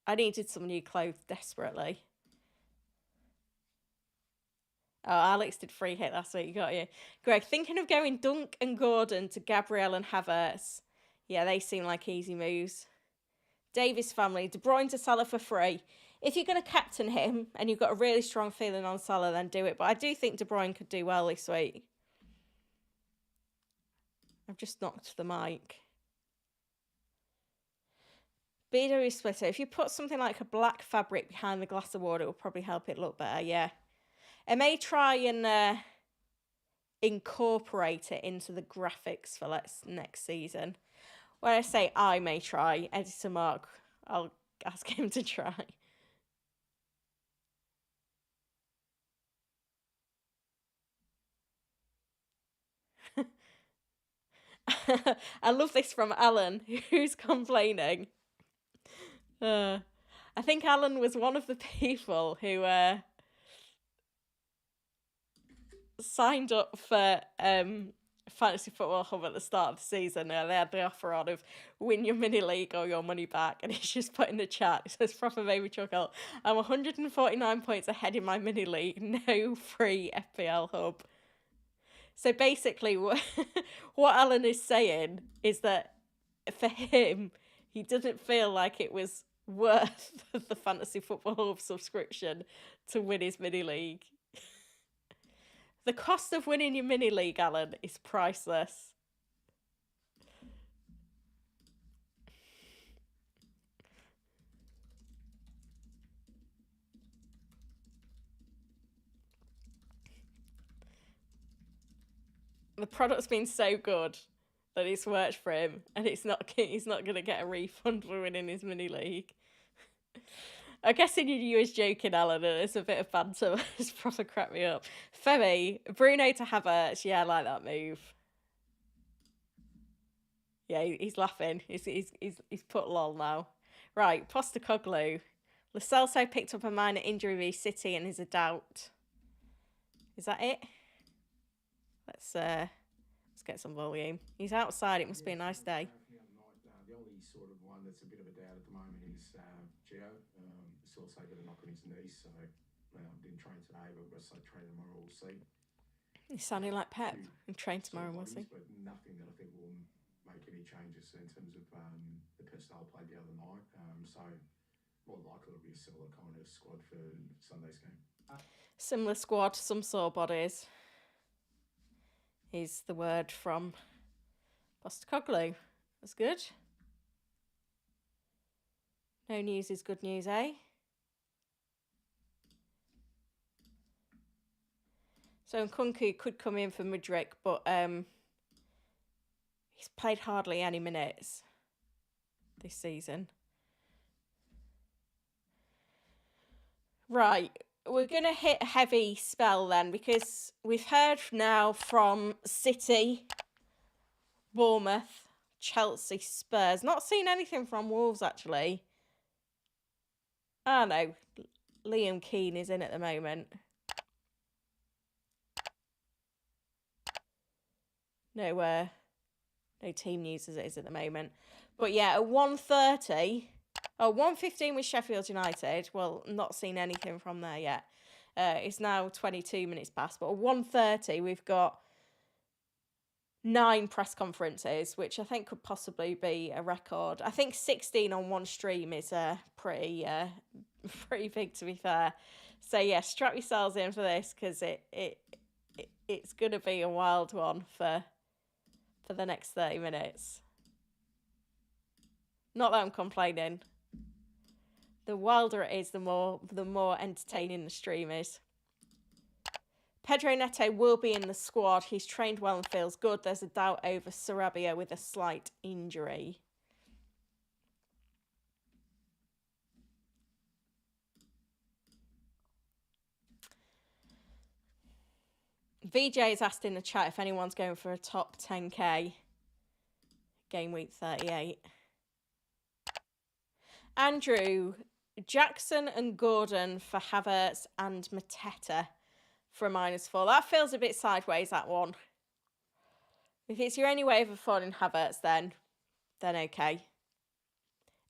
I needed some new clothes desperately. Oh, Alex did free hit last week, got you. Greg, thinking of going Dunk and Gordon to Gabriel and Havertz. Yeah, they seem like easy moves. Davis family, De Bruyne to Salah for free. If you're going to captain him and you've got a really strong feeling on Salah, then do it. But I do think De Bruyne could do well this week. I've just knocked the mic. BW splitter. If you put something like a black fabric behind the glass award, it will probably help it look better, yeah. I may try and incorporate it into the graphics for next season. When I say I may try, Editor Mark, I'll ask him to try. I love this from Alan, who's complaining. I think Alan was one of the people who signed up for Fantasy Football Hub at the start of the season. They had the offer on of win your mini league or your money back, and he's just put in the chat, it says proper baby chuckle, I'm 149 points ahead in my mini league, no free FPL Hub. So basically what Alan is saying is that for him, he didn't feel like it was worth the Fantasy Football Hub subscription to win his mini league. The cost of winning your mini league, Alan, is priceless. The product's been so good that it's worked for him, and he's not going to get a refund for winning his mini league. I guess you was joking, Alan, and it's a bit of banter, but it's proper crap me up. Femi, Bruno to Havertz, yeah, I like that move. Yeah, he's laughing. He's put lol now. Right, Postecoglou. Lo Celso picked up a minor injury v City and is a doubt. Is that it? Let's get some volume. He's outside. It must be a nice day. The only sort of one that's a bit of a doubt at the moment is Gio. Still got a knock on his knee, so didn't train today, but we'll say train tomorrow. We'll see. He's sounding like Pep. And train tomorrow, we'll see. But nothing that I think will make any changes in terms of the personnel played the other night. So more likely it'll be a similar kind of squad for Sunday's game. Similar squad, some sore bodies. Is the word from Postecoglou. That's good. No news is good news, eh? So Nkunku could come in for Mudryk, but he's played hardly any minutes this season. Right, we're going to hit a heavy spell then, because we've heard now from City, Bournemouth, Chelsea, Spurs. Not seen anything from Wolves, actually. Oh, no. Liam Keane is in at the moment. No team news as it is at the moment. But yeah, at 1:30... Oh, 1:15 with Sheffield United. Well, not seen anything from there yet. It's now 22 minutes past. But at 1:30, we've got 9 press conferences, which I think could possibly be a record. I think 16 on one stream is pretty big, to be fair. So yeah, strap yourselves in for this, because it's going to be a wild one for the next 30 minutes. Not that I'm complaining. The wilder it is, the more entertaining the stream is. Pedro Neto will be in the squad. He's trained well and feels good. There's a doubt over Sarabia with a slight injury. VJ has asked in the chat if anyone's going for a top 10k game week 38. Andrew, Jackson and Gordon for Havertz and Mateta for a -4. That feels a bit sideways, that one. If it's your only way of affording Havertz, then okay.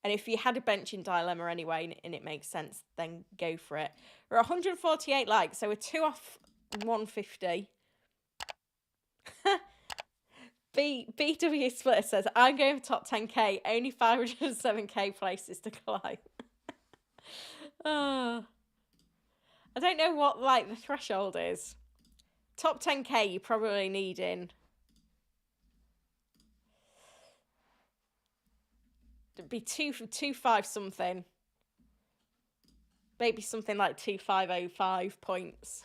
And if you had a benching dilemma anyway and it makes sense, then go for it. We're 148 likes, so we're 2 off 150. BW Splitter says, I'm going for top 10k, only 507k places to climb. Oh. I don't know what like the threshold is. Top 10k you're probably needing. It'd be 225 something. Maybe something like 2505 points.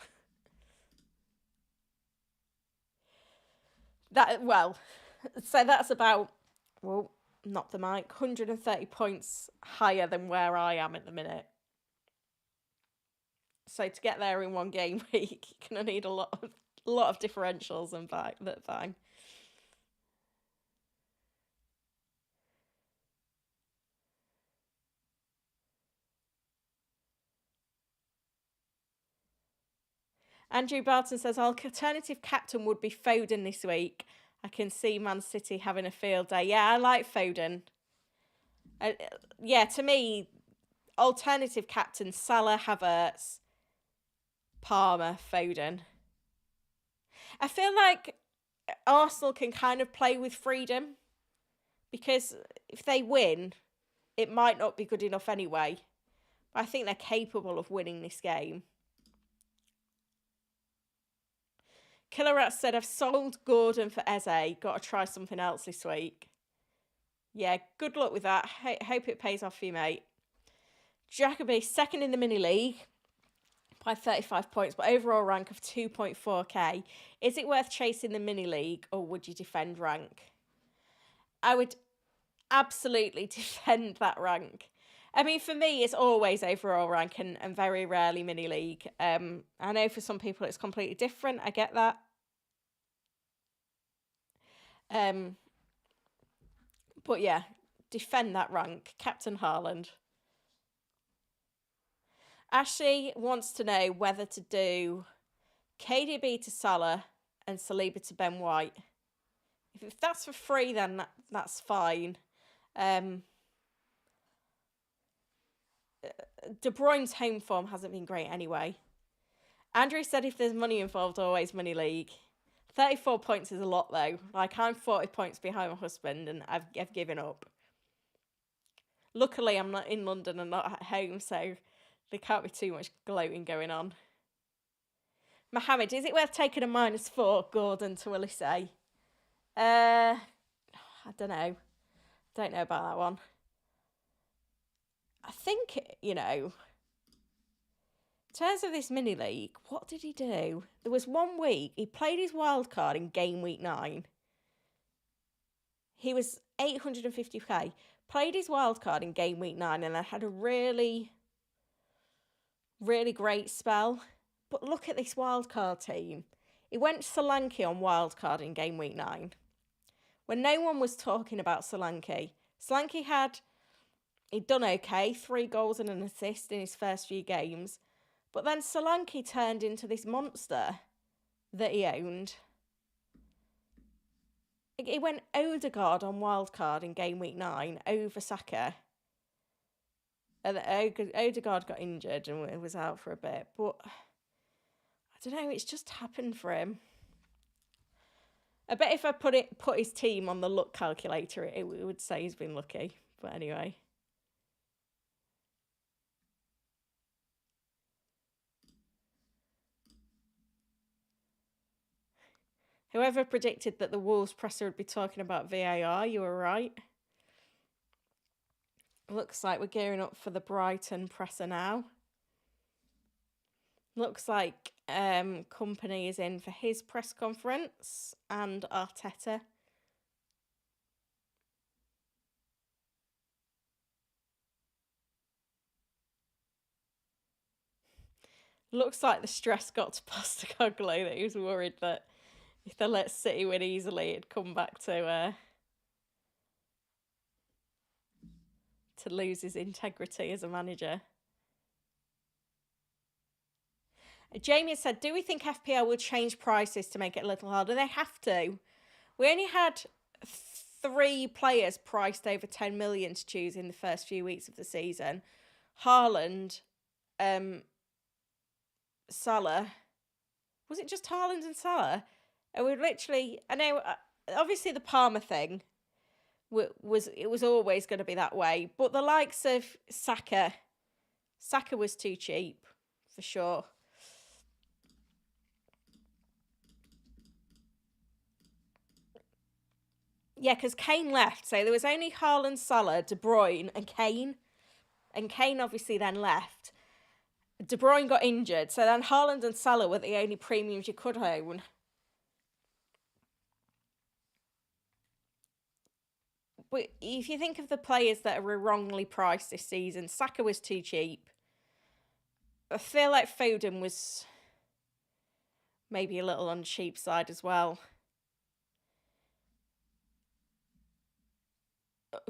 So that's about, well, not the mic, 130 points higher than where I am at the minute. So to get there in one game week, you're gonna need a lot of differentials and that bang. Andrew Barton says, alternative captain would be Foden this week. I can see Man City having a field day. Yeah, I like Foden. Yeah, to me, alternative captain, Salah, Havertz, Palmer, Foden. I feel like Arsenal can kind of play with freedom because if they win, it might not be good enough anyway. But I think they're capable of winning this game. Killer Rat said, I've sold Gordon for Eze. Got to try something else this week. Yeah, good luck with that. Hope it pays off for you, mate. Jacoby, second in the mini league by 35 points, but overall rank of 2.4k. Is it worth chasing the mini league or would you defend rank? I would absolutely defend that rank. I mean, for me, it's always overall rank and very rarely mini league. I know for some people it's completely different. I get that. But yeah, defend that rank. Captain Haaland. Ashley wants to know whether to do KDB to Salah and Saliba to Ben White. If that's for free, then that's fine. De Bruyne's home form hasn't been great anyway. Andrew said if there's money involved, always money league. 34 points is a lot though. Like I'm 40 points behind my husband and I've given up. Luckily I'm not in London and not at home, so there can't be too much gloating going on. Mohammed, is it worth taking a -4 Gordon to Elise? I don't know. Don't know about that one. I think, in terms of this mini league, what did he do? There was 1 week, he played his wild card in game week 9. He was 850k. Played his wild card in game week 9 and I had a really, really great spell. But look at this wild card team. He went Solanke on wild card in game week 9. When no one was talking about Solanke. Solanke he'd done okay, 3 goals and an assist in his first few games. But then Solanke turned into this monster that he owned. He went Odegaard on wildcard in game week 9 over Saka. And Odegaard got injured and was out for a bit. But I don't know, it's just happened for him. I bet if I put his team on the luck calculator, it would say he's been lucky. But anyway. Whoever predicted that the Wolves presser would be talking about VAR, you were right. Looks like we're gearing up for the Brighton presser now. Looks like Company is in for his press conference and Arteta. Looks like the stress got to Postecoglou, that he was worried that if they let City win easily, it'd come back to lose his integrity as a manager. Jamie said, do we think FPL will change prices to make it a little harder? They have to. We only had 3 players priced over 10 million to choose in the first few weeks of the season. Haaland, Salah. Was it just Haaland and Salah? And we literally, I know, obviously the Palmer thing was always going to be that way. But the likes of Saka was too cheap, for sure. Yeah, because Kane left, so there was only Haaland, Salah, De Bruyne, and Kane. And Kane obviously then left. De Bruyne got injured, so then Haaland and Salah were the only premiums you could own. But if you think of the players that were wrongly priced this season, Saka was too cheap. I feel like Foden was maybe a little on the cheap side as well.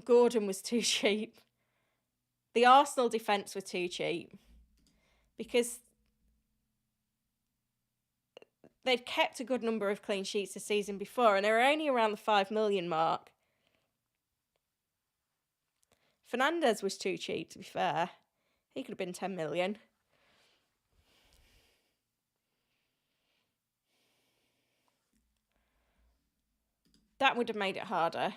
Gordon was too cheap. The Arsenal defence were too cheap. Because they'd kept a good number of clean sheets the season before, and they were only around the 5 million mark. Fernandes was too cheap, to be fair. He could have been 10 million. That would have made it harder.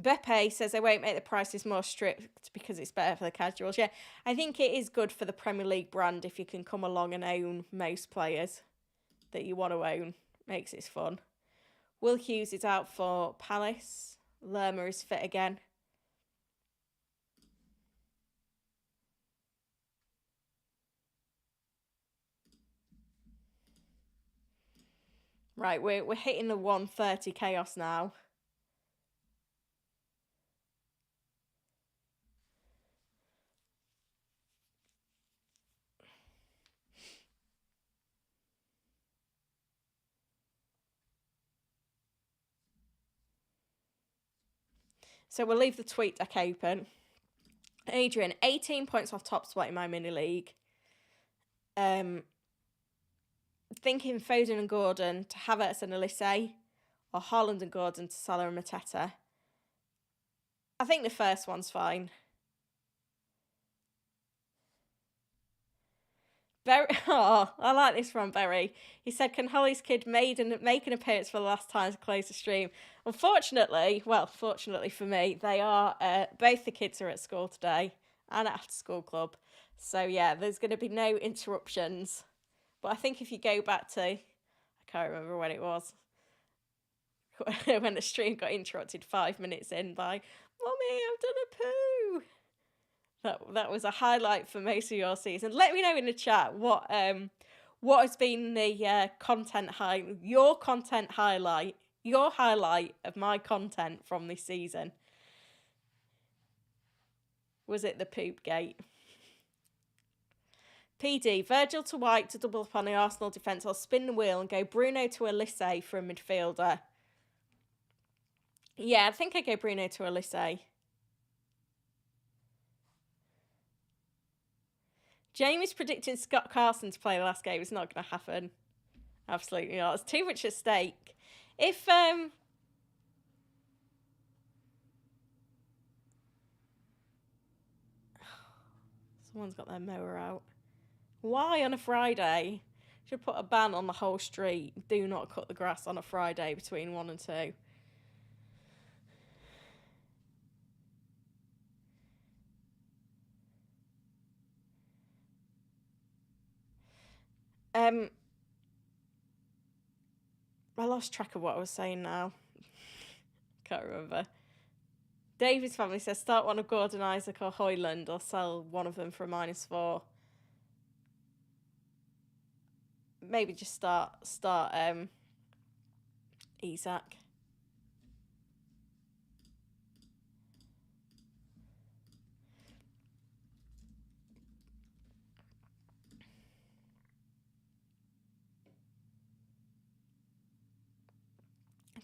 Beppe says they won't make the prices more strict because it's better for the casuals. Yeah, I think it is good for the Premier League brand if you can come along and own most players that you want to own. Makes it fun. Will Hughes is out for Palace. Lerma is fit again. Right, we're hitting the 130 chaos now. So we'll leave the tweet deck open. Adrian, 18 points off top spot in my mini league. Thinking Foden and Gordon to Havertz and Elise, or Haaland and Gordon to Salah and Mateta. I think the first one's fine. Oh, I like this from Berry. He said, can Holly's kid make an appearance for the last time to close the stream? Unfortunately, well, fortunately for me, they are, both the kids are at school today and at after school club. So yeah, there's going to be no interruptions. But I think if you go back to, I can't remember when it was, when the stream got interrupted 5 minutes in by, Mummy, I've done a poo. That was a highlight for most of your season. Let me know in the chat what has been the your content highlight of my content from this season. Was it the poop gate? PD, Virgil to White to double up on the Arsenal defence. I'll spin the wheel and go Bruno to Elise for a midfielder. Yeah, I think I go Bruno to Elise. Jamie's predicting Scott Carson to play the last game. It's not going to happen. Absolutely not. It's too much at stake. If someone's got their mower out. Why on a Friday? Should put a ban on the whole street. Do not cut the grass on a Friday between 1 and 2. I lost track of what I was saying now. Can't remember. David's family says start one of Gordon, Isaac or Hoyland or sell one of them for a -4. Maybe just start Isaac.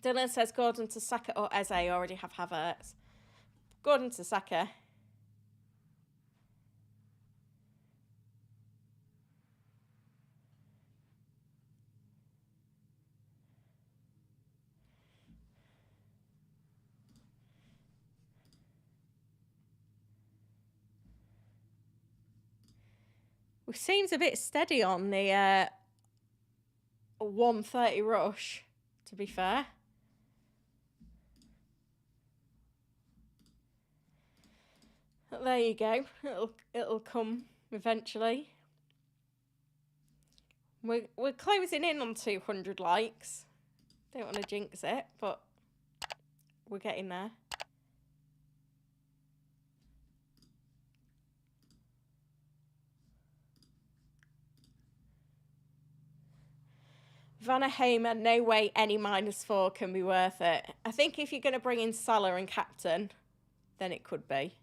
Dylan says Gordon to Saka or Eze. I already have Havertz. Gordon to Saka. It seems a bit steady on the 1:30 rush, to be fair. But there you go. It'll come eventually. We're closing in on 200 likes. Don't want to jinx it, but we're getting there. Vanna Hamer, no way any -4 can be worth it. I think if you're going to bring in Salah and captain, then it could be.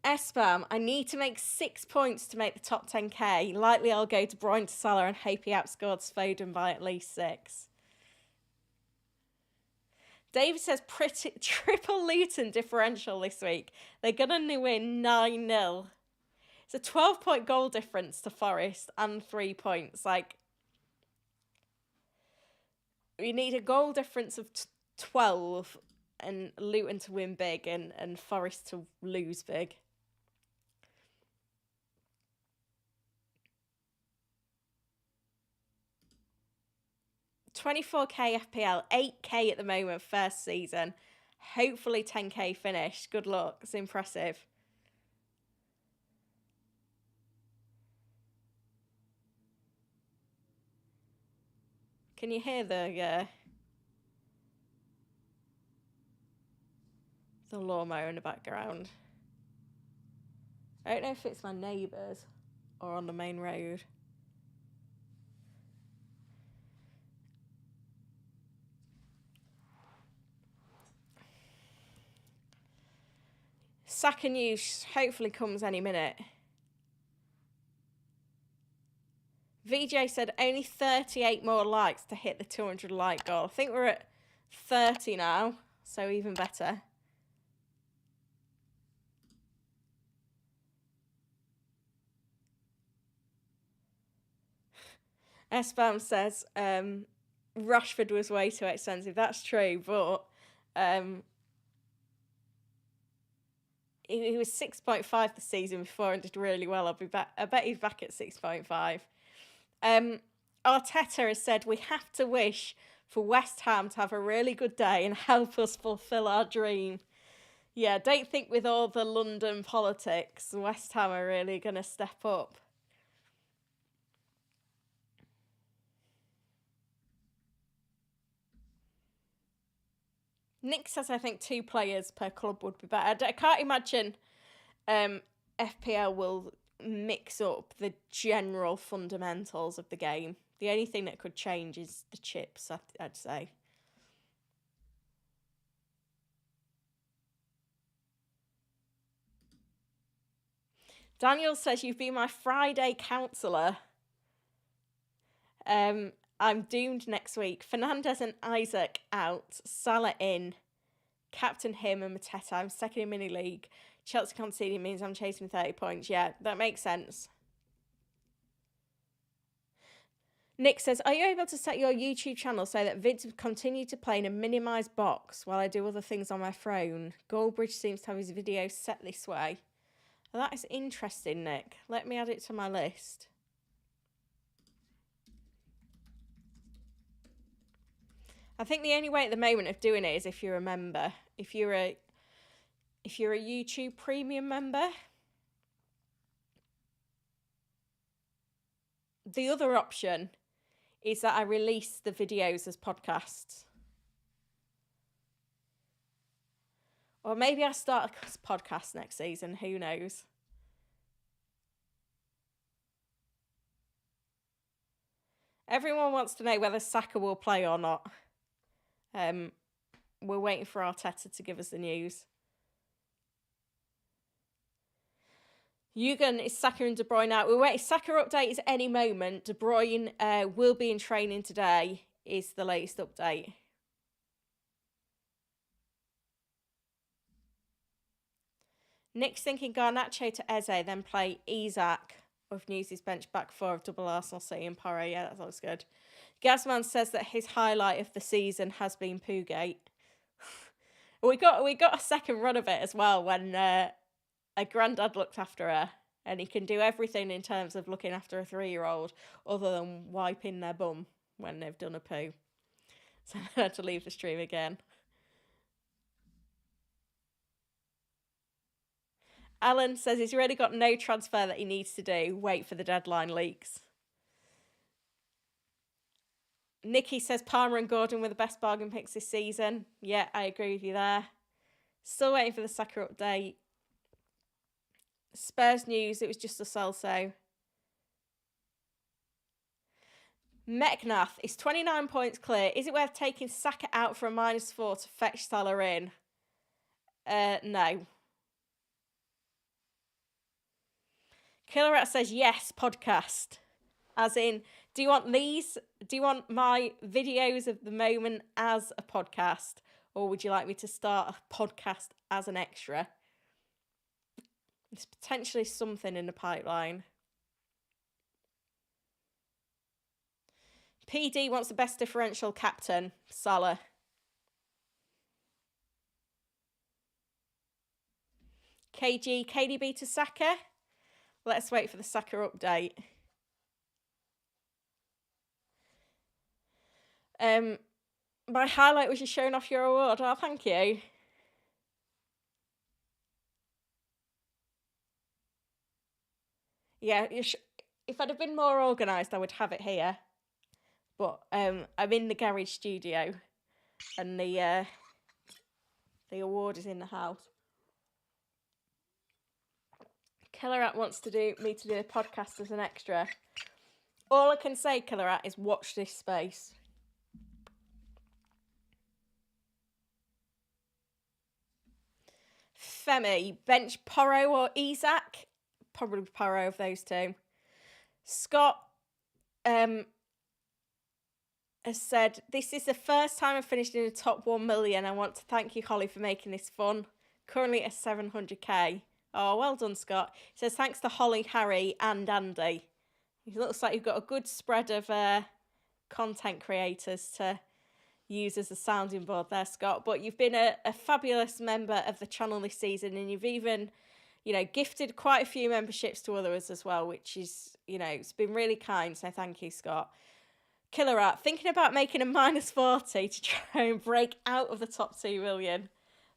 Espam, I need to make 6 points to make the top 10k. Likely I'll go to Brian to Salah and hope he outscored Foden by at least 6. David says triple Luton differential this week. They're going to win 9-0. It's a 12-point goal difference to Forest and 3 points. Like, we need a goal difference of 12 and Luton to win big and Forest to lose big. 24k FPL, 8k at the moment, first season. Hopefully 10k finish. Good luck. It's impressive. Can you hear the lawnmower in the background? I don't know if it's my neighbours or on the main road. Saka news hopefully comes any minute. VJ said only 38 more likes to hit the 200 like goal. I think we're at 30 now, so even better. Espam says Rashford was way too expensive. That's true, but he was 6.5 this season before and did really well. I bet he's back at 6.5. Arteta has said we have to wish for West Ham to have a really good day and help us fulfil our dream. Yeah, don't think with all the London politics, West Ham are really going to step up. Nick says I think 2 players per club would be better. I can't imagine FPL will mix up the general fundamentals of the game. The only thing that could change is the chips, I'd say. Daniel says you've been my Friday counsellor. I'm doomed next week. Fernandez and Isaac out. Salah in. Captain him and Mateta. I'm second in mini league. Chelsea conceding means I'm chasing 30 points. Yeah, that makes sense. Nick says, are you able to set your YouTube channel so that vids continue to play in a minimised box while I do other things on my phone? Goldbridge seems to have his videos set this way. Well, that is interesting, Nick. Let me add it to my list. I think the only way at the moment of doing it is if you're a member. If you're a YouTube premium member. The other option is that I release the videos as podcasts. Or maybe I start a podcast next season. Who knows? Everyone wants to know whether Saka will play or not. We're waiting for Arteta to give us the news. Jurgen is Saka and De Bruyne out. We're waiting. Saka update is any moment. De Bruyne will be in training today, is the latest update. Nick's thinking Garnacho to Eze, then play Isak with Newsy's bench back four of double Arsenal, City and Porro. Yeah, that looks good. Gazman says that his highlight of the season has been Poogate. we got a second run of it as well when a granddad looked after her, and he can do everything in terms of looking after a 3-year-old other than wiping their bum when they've done a poo. So I had to leave the stream again. Alan says he's really got no transfer that he needs to do. Wait for the deadline leaks. Nikki says Palmer and Gordon were the best bargain picks this season. Yeah, I agree with you there. Still waiting for the Saka update. Spurs news, it was just a Celso. Meknath is 29 points clear. Is it worth taking Saka out for a -4 to fetch Salah in? No. Killerat says yes, podcast. As in, do you want these? Do you want my videos of the moment as a podcast? Or would you like me to start a podcast as an extra? There's potentially something in the pipeline. PD wants the best differential captain, Salah. KG, KDB to Saka. Let's wait for the Saka update. My highlight was you showing off your award. Oh, thank you. Yeah, if I'd have been more organised, I would have it here. But I'm in the garage studio, and the award is in the house. Killerat wants me to do a podcast as an extra. All I can say, Killerat, is watch this space. Femi, bench Porro or Isak? Probably Porro of those two. Scott has said, this is the first time I've finished in the top 1 million. I want to thank you, Holly, for making this fun. Currently at 700k. Oh, well done, Scott. He says, thanks to Holly, Harry and Andy. It looks like you've got a good spread of content creators to use as a sounding board there, Scott. But you've been a fabulous member of the channel this season, and you've even, gifted quite a few memberships to others as well, which is, it's been really kind. So thank you, Scott. Killerat, thinking about making a -40 to try and break out of the top 2 million.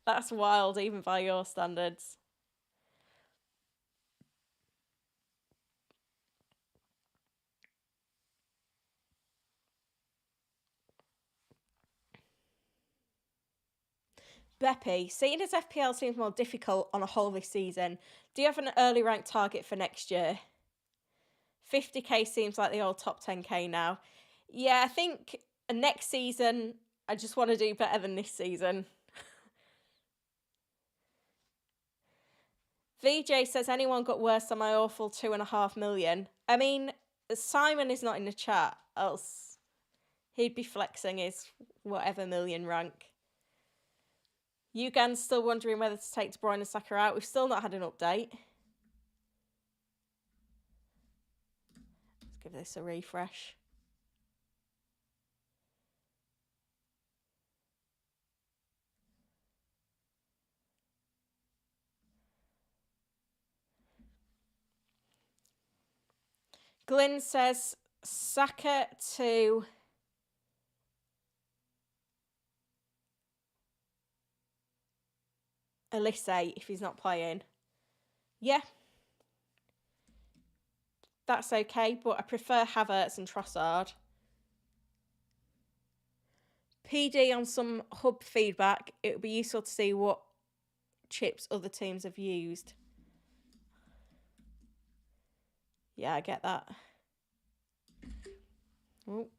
That's wild, even by your standards. Beppy, seeing as FPL seems more difficult on a whole this season, do you have an early rank target for next year? 50k seems like the old top 10k now. Yeah, I think next season, I just want to do better than this season. VJ says, anyone got worse than my awful 2.5 million? I mean, Simon is not in the chat, else he'd be flexing his whatever million rank. Ugan's still wondering whether to take De Bruyne and Saka out. We've still not had an update. Let's give this a refresh. Glyn says Saka to Elise if he's not playing. Yeah. That's okay, but I prefer Havertz and Trossard. PD on some hub feedback. It would be useful to see what chips other teams have used. Yeah, I get that. Ooh.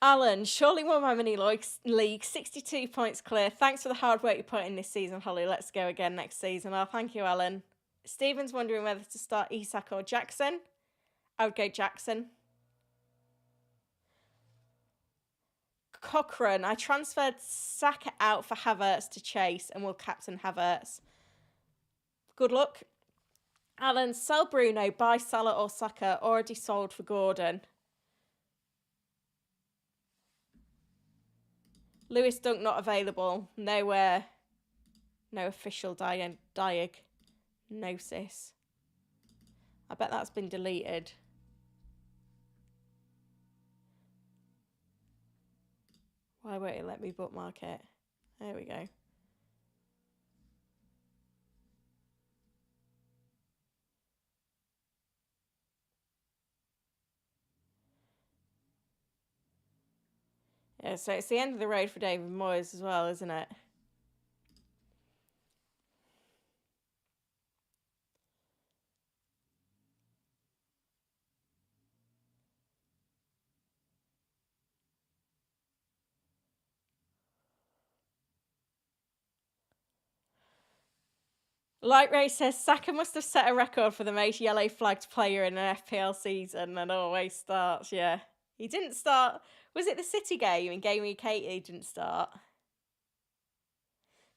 Alan, surely won my mini league, 62 points clear. Thanks for the hard work you put in this season, Holly. Let's go again next season. Oh, thank you, Alan. Stephen's wondering whether to start Isak or Jackson. I would go Jackson. Cochrane, I transferred Saka out for Havertz to chase and will captain Havertz. Good luck. Alan, sell Bruno, buy Salah or Saka. Already sold for Gordon. Lewis Dunk not available. Nowhere. No official diagnosis. I bet that's been deleted. Why won't it let me bookmark it? There we go. Yeah, so it's the end of the road for David Moyes as well, isn't it? Light Ray says Saka must have set a record for the most yellow flagged player in an FPL season and always starts, yeah. He didn't start. Was it the City game in Game Week 8 he didn't start?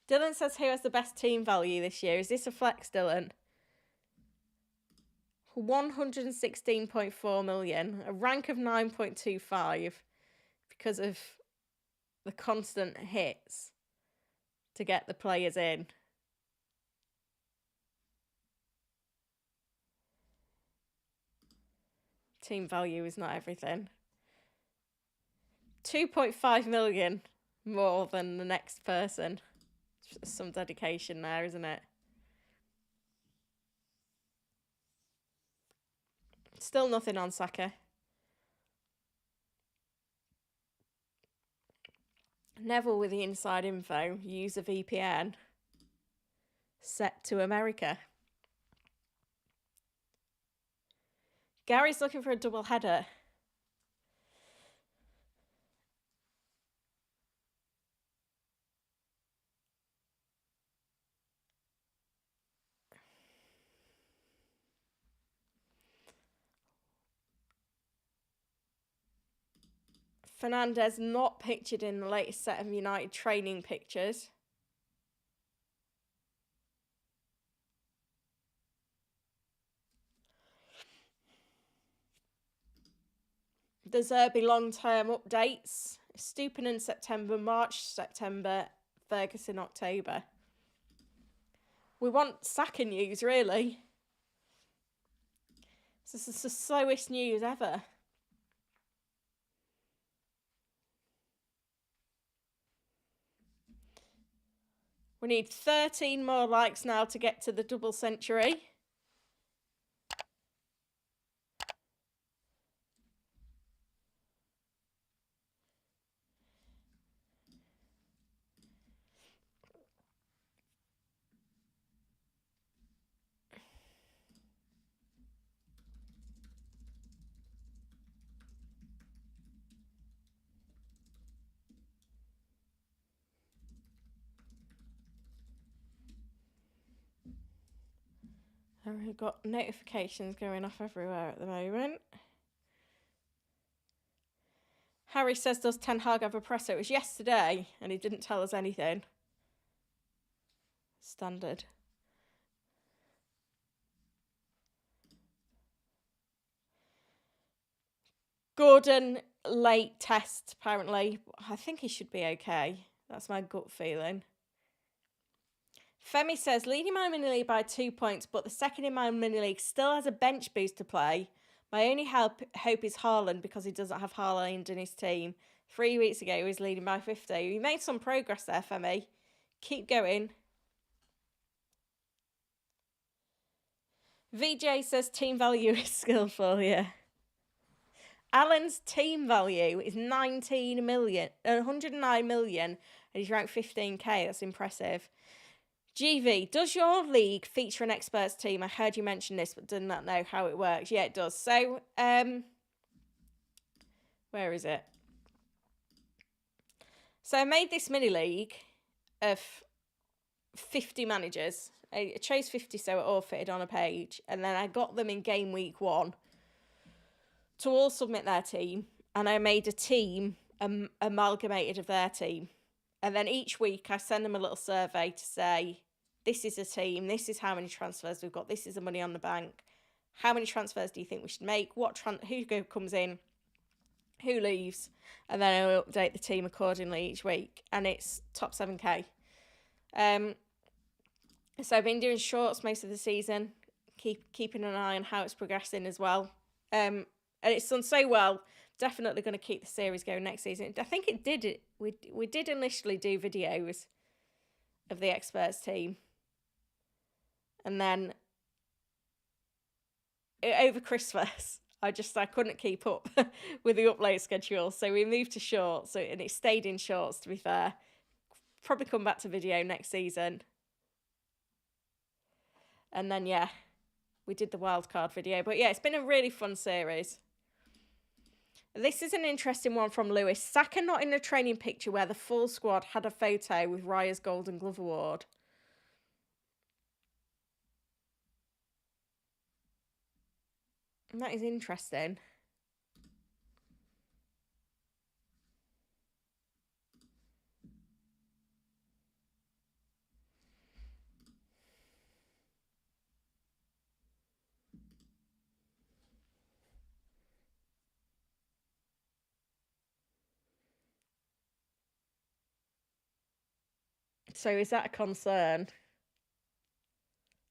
Dylan says who has the best team value this year? Is this a flex, Dylan? 116.4 million, a rank of 9.25 because of the constant hits to get the players in. Team value is not everything. 2.5 million more than the next person. Some dedication there, isn't it? Still nothing on Saka. Neville with the inside info. Use a VPN. Set to America. Gary's looking for a double header. Fernandez not pictured in the latest set of United training pictures. The Zerbi long-term updates. Stupin in September, March, September, Ferguson, October. We want Saka news, really. This is the slowest news ever. We need 13 more likes now to get to the double century. And we've got notifications going off everywhere at the moment. Harry says, does Ten Hag have a presser? It was yesterday and he didn't tell us anything. Standard. Gordon, late test, apparently. I think he should be okay. That's my gut feeling. Femi says, leading my mini league by 2 points, but the second in my mini league still has a bench boost to play. My only hope is Haaland because he doesn't have Haaland in his team. 3 weeks ago, he was leading by 50. We made some progress there, Femi. Keep going. VJ says team value is skillful, yeah. Alan's team value is 109 million, and he's ranked 15k. That's impressive. GV, does your league feature an experts team? I heard you mention this, but did not know how it works. Yeah, it does. So, where is it? So I made this mini league of 50 managers. I chose 50 so it all fitted on a page. And then I got them in game week 1 to all submit their team. And I made a team amalgamated of their team. And then each week I send them a little survey to say, this is a team, this is how many transfers we've got, this is the money on the bank. How many transfers do you think we should make? Who comes in? Who leaves? And then I'll update the team accordingly each week. And it's top 7k. So I've been doing shorts most of the season, keeping an eye on how it's progressing as well. And it's done so well. Definitely going to keep the series going next season. I think it did. We did initially do videos of the experts team, and then over Christmas, I couldn't keep up with the upload schedule, so we moved to shorts. And it stayed in shorts. To be fair, probably come back to video next season. And then, yeah, we did the wildcard video. But yeah, it's been a really fun series. This is an interesting one from Lewis. Saka not in the training picture where the full squad had a photo with Raya's Golden Glove Award. And that is interesting. So is that a concern?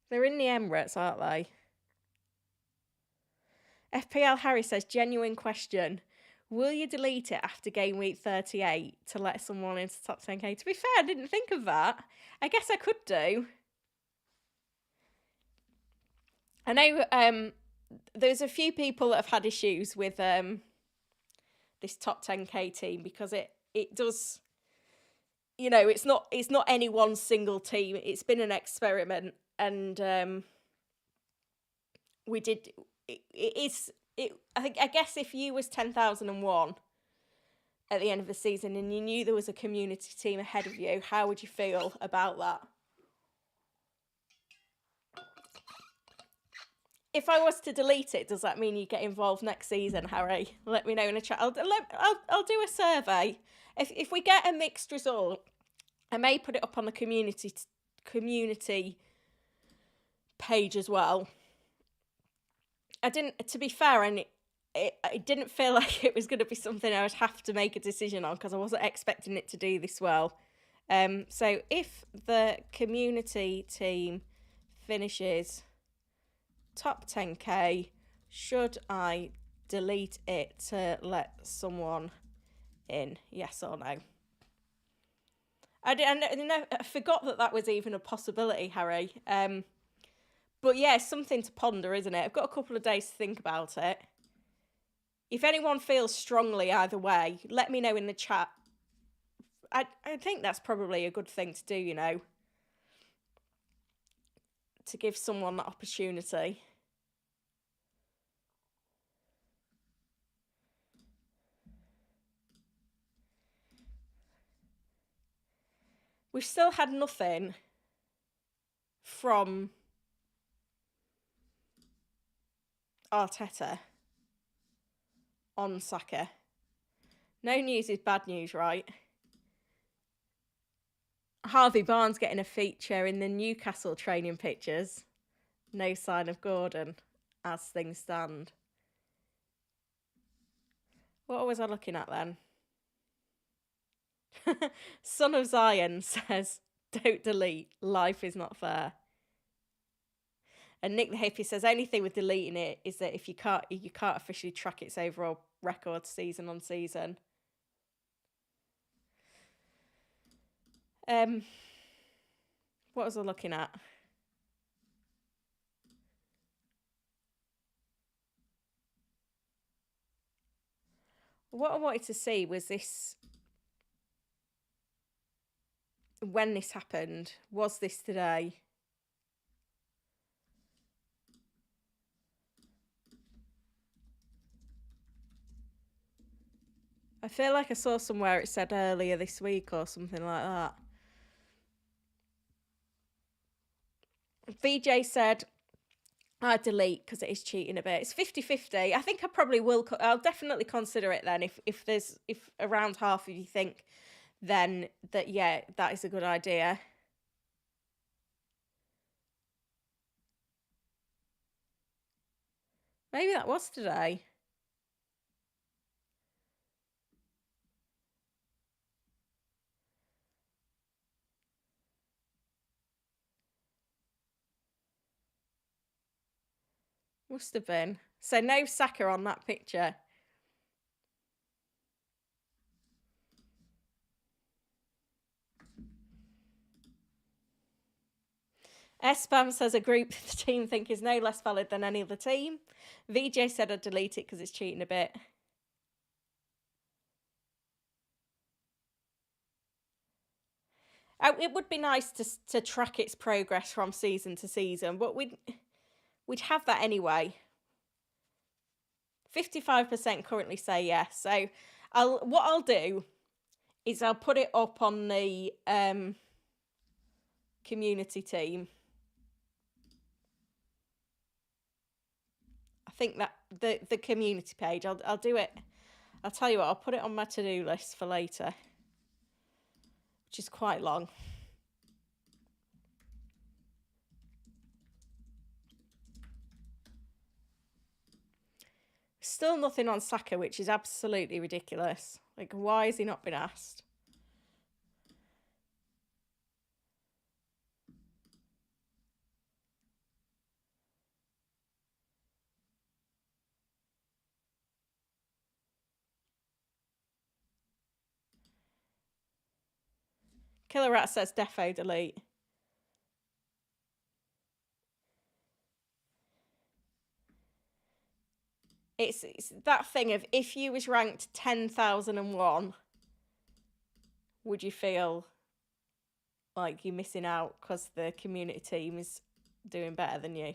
They're in the Emirates, aren't they? FPL Harry says, genuine question. Will you delete it after game week 38 to let someone into top 10k? To be fair, I didn't think of that. I guess I could do. I know there's a few people that have had issues with this top 10k team because it does, you know, it's not any one single team. It's been an experiment, and we did. I guess if you was 10,001 at the end of the season and you knew there was a community team ahead of you, how would you feel about that? If I was to delete it, does that mean you get involved next season, Harry? Let me know in the chat. I'll do a survey. If we get a mixed result, I may put it up on the community page as well. To be fair, and it didn't feel like it was going to be something I would have to make a decision on because I wasn't expecting it to do this well. So if the community team finishes top 10k, should I delete it to let someone in? Yes or no? I forgot that was even a possibility, Harry. But yeah, it's something to ponder, isn't it? I've got a couple of days to think about it. If anyone feels strongly either way, let me know in the chat. I think that's probably a good thing to do, you know, to give someone that opportunity. We've still had nothing from Arteta on Saka. No news is bad news, right? Harvey Barnes getting a feature in the Newcastle training pictures. No sign of Gordon as things stand. What was I looking at then? Son of Zion says, don't delete. Life is not fair. And Nick the Hippie says, only thing with deleting it is that if you can't officially track its overall record season on season. What was I looking at? What I wanted to see was this. When this happened, was this today? I feel like I saw somewhere it said earlier this week or something like that. VJ said, I delete because it is cheating a bit. It's 50-50. I think I probably will. I'll definitely consider it then. If around half of you think then that, yeah, that is a good idea. Maybe that was today. Must have been. So no Saka on that picture. S-Spam says a group the team think is no less valid than any other team. VJ said I'd delete it because it's cheating a bit. It would be nice to track its progress from season to season, but we'd have that anyway. 55% currently say yes. So what I'll do is I'll put it up on the community team. I think that the community page, I'll do it. I'll tell you what, I'll put it on my to-do list for later, which is quite long. Still nothing on Saka, which is absolutely ridiculous. Like, why has he not been asked? Killer Rat says defo delete. It's that thing of, if you was ranked 10,001, would you feel like you're missing out because the community team is doing better than you?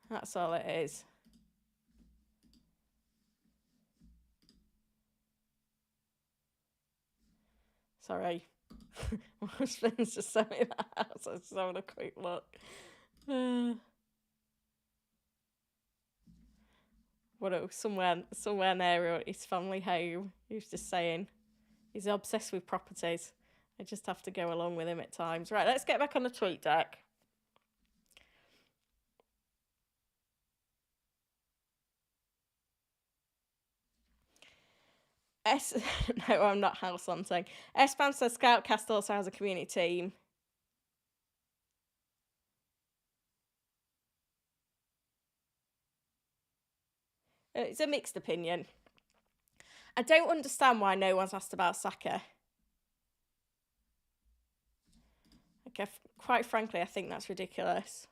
That's all it is. Sorry. My husband's just sent me that out, so I was just having a quick look. Somewhere near his family home, he was just saying he's obsessed with properties. I just have to go along with him at times. Right, let's get back on the tweet deck. No, I'm not house hunting. S-Bam says Scoutcast also has a community team. It's a mixed opinion. I don't understand why no one's asked about Saka. Okay, quite frankly, I think that's ridiculous.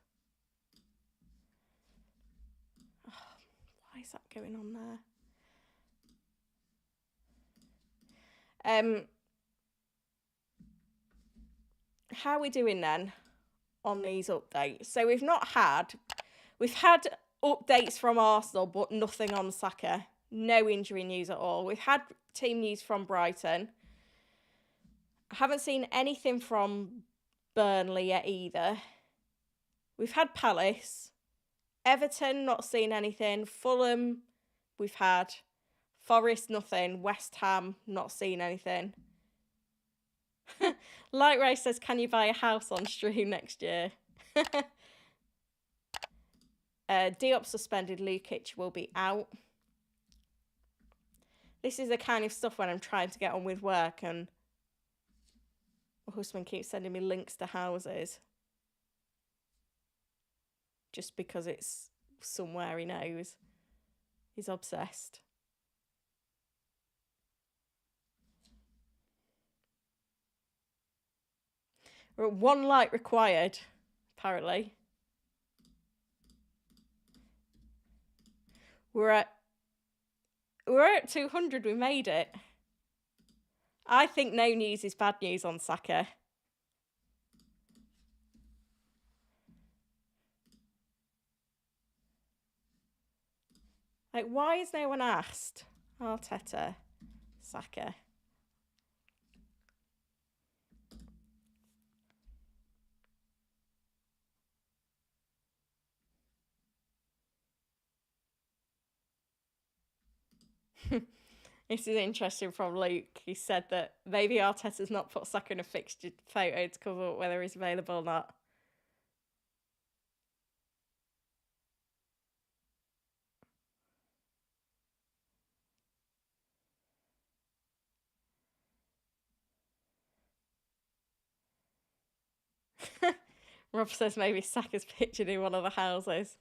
Oh, why is that going on there? How are we doing then on these updates? So we've had updates from Arsenal, but nothing on Saka. No injury news at all. We've had team news from Brighton. I haven't seen anything from Burnley yet either. We've had Palace. Everton, not seen anything. Fulham, we've had. Forest, nothing. West Ham, not seen anything. Light Ray says, can you buy a house on stream next year? Diop suspended, Lukic will be out. This is the kind of stuff when I'm trying to get on with work and my husband keeps sending me links to houses. Just because it's somewhere he knows. He's obsessed. We're at 1 like required, apparently. We're at 200, we made it. I think no news is bad news on Saka. Like, why is no one asked? Arteta, Saka. This is interesting from Luke. He said that maybe Arteta's not put Saka in a fixtured photo to cover up whether he's available or not. Rob says maybe Saka's pictured in one of the houses.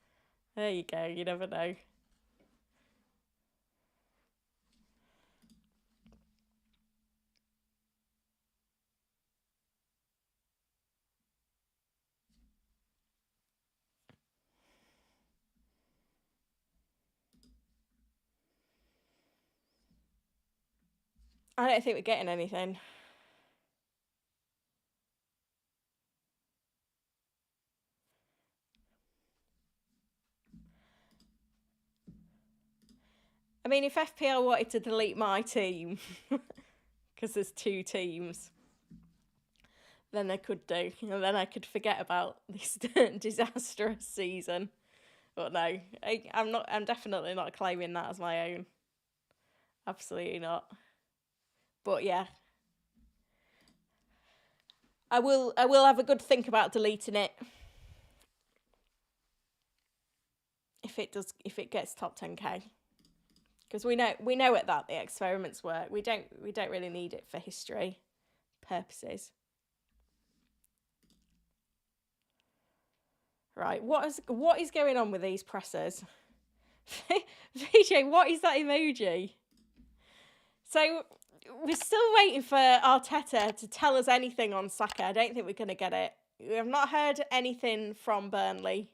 There you go, you never know. I don't think we're getting anything. I mean, if FPL wanted to delete my team, because there's 2 teams, then they could do. And then I could forget about this disastrous season. But no, I'm definitely not claiming that as my own. Absolutely not. But yeah. I will have a good think about deleting it. If it gets top 10k. Because we know at that the experiments work. We don't really need it for history purposes. Right, what is going on with these pressers? VJ, what is that emoji? So we're still waiting for Arteta to tell us anything on Saka. I don't think we're going to get it. We have not heard anything from Burnley.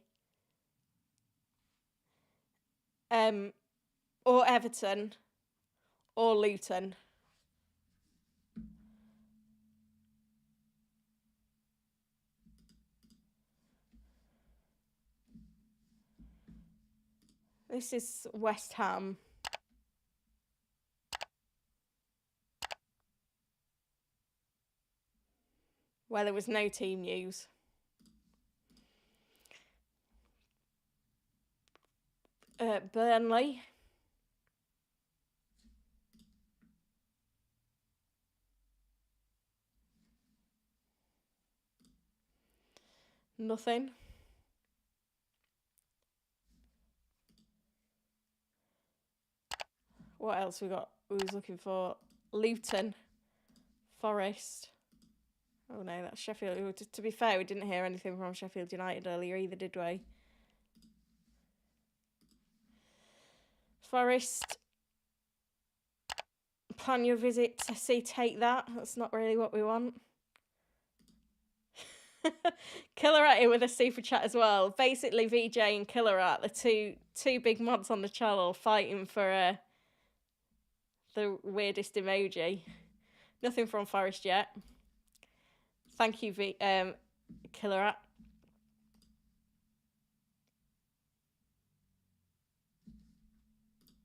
Or Everton. Or Luton. This is West Ham. Where there was no team news. Burnley. Nothing. What else we got? We was looking for Luton, Forest. Oh no, that's Sheffield. To be fair, we didn't hear anything from Sheffield United earlier either, did we? Forest. Plan your visit to see Take That. That's not really what we want. Killer at it with a super chat as well. Basically, VJ and Killer at the two big mods on the channel fighting for the weirdest emoji. Nothing from Forest yet. Thank you, Killer at.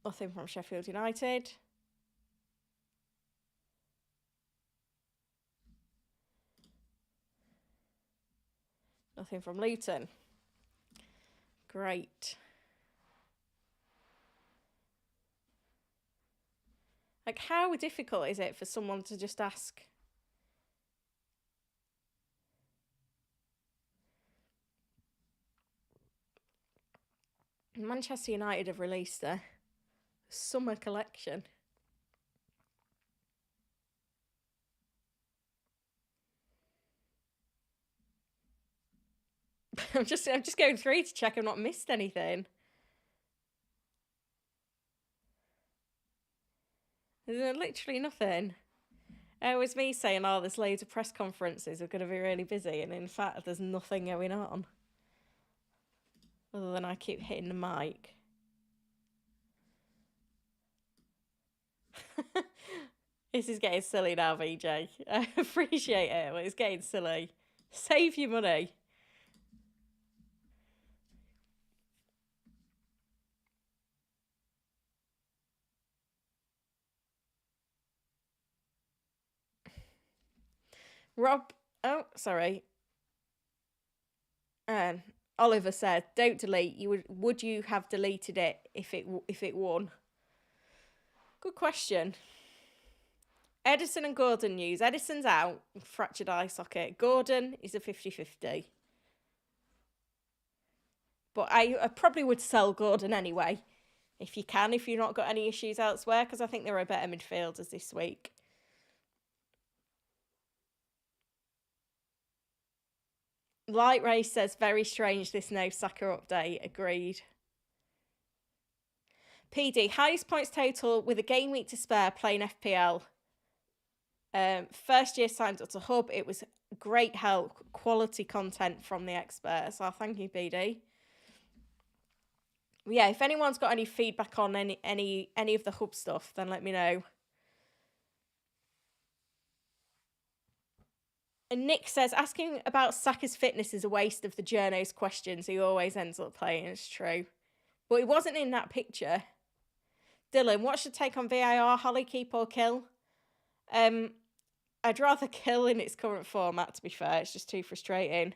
Nothing from Sheffield United. Nothing from Luton. Great. Like, how difficult is it for someone to just ask? Manchester United have released a summer collection. I'm just going through to check I've not missed anything. There's literally nothing. It was me saying, oh, there's loads of press conferences, we're going to be really busy, and in fact there's nothing going on. Other than I keep hitting the mic. This is getting silly now, VJ. I appreciate it, but it's getting silly. Save your money. Rob, oh, sorry. Oliver said, "Don't delete. Would you have deleted it if it won?" Good question. Edison and Gordon news. Edison's out, fractured eye socket. Gordon is a 50-50. But I probably would sell Gordon anyway, if you can, if you've not got any issues elsewhere, because I think there are better midfielders this week. Light Ray says, very strange this no Saka update. Agreed. PD, highest points total with a game week to spare playing FPL. First year signed up to Hub. It was great help, quality content from the experts. So thank you, PD. Yeah, if anyone's got any feedback on any of the Hub stuff, then let me know. And Nick says, asking about Saka's fitness is a waste of the journo's questions. He always ends up playing. It's true. But he wasn't in that picture. Dylan, what's your take on VAR? Holly, keep or kill? I'd rather kill in its current format, to be fair. It's just too frustrating.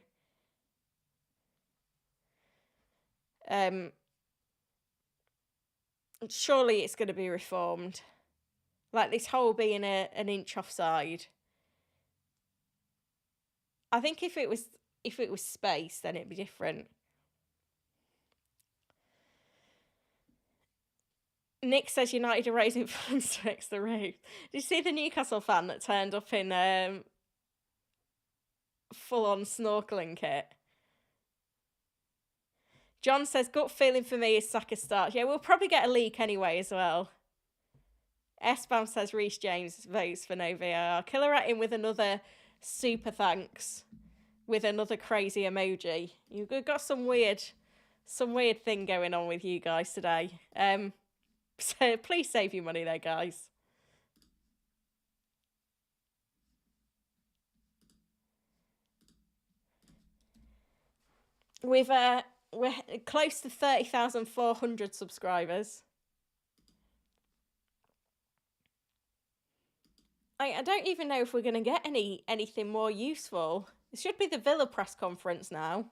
Surely it's going to be reformed. Like this whole being an inch offside. I think if it was space, then it'd be different. Nick says United are raising funds to fix the roof. Did you see the Newcastle fan that turned up in full-on snorkeling kit? John says, gut feeling for me is Saka starts. Yeah, we'll probably get a leak anyway as well. S-Bam says Reece James votes for no VAR. Killer at him with another super thanks. With another crazy emoji. You've got some weird thing going on with you guys today. So please save your money there, guys. We're close to 30,400 subscribers. I don't even know if we're going to get anything more useful. It should be the Villa press conference now.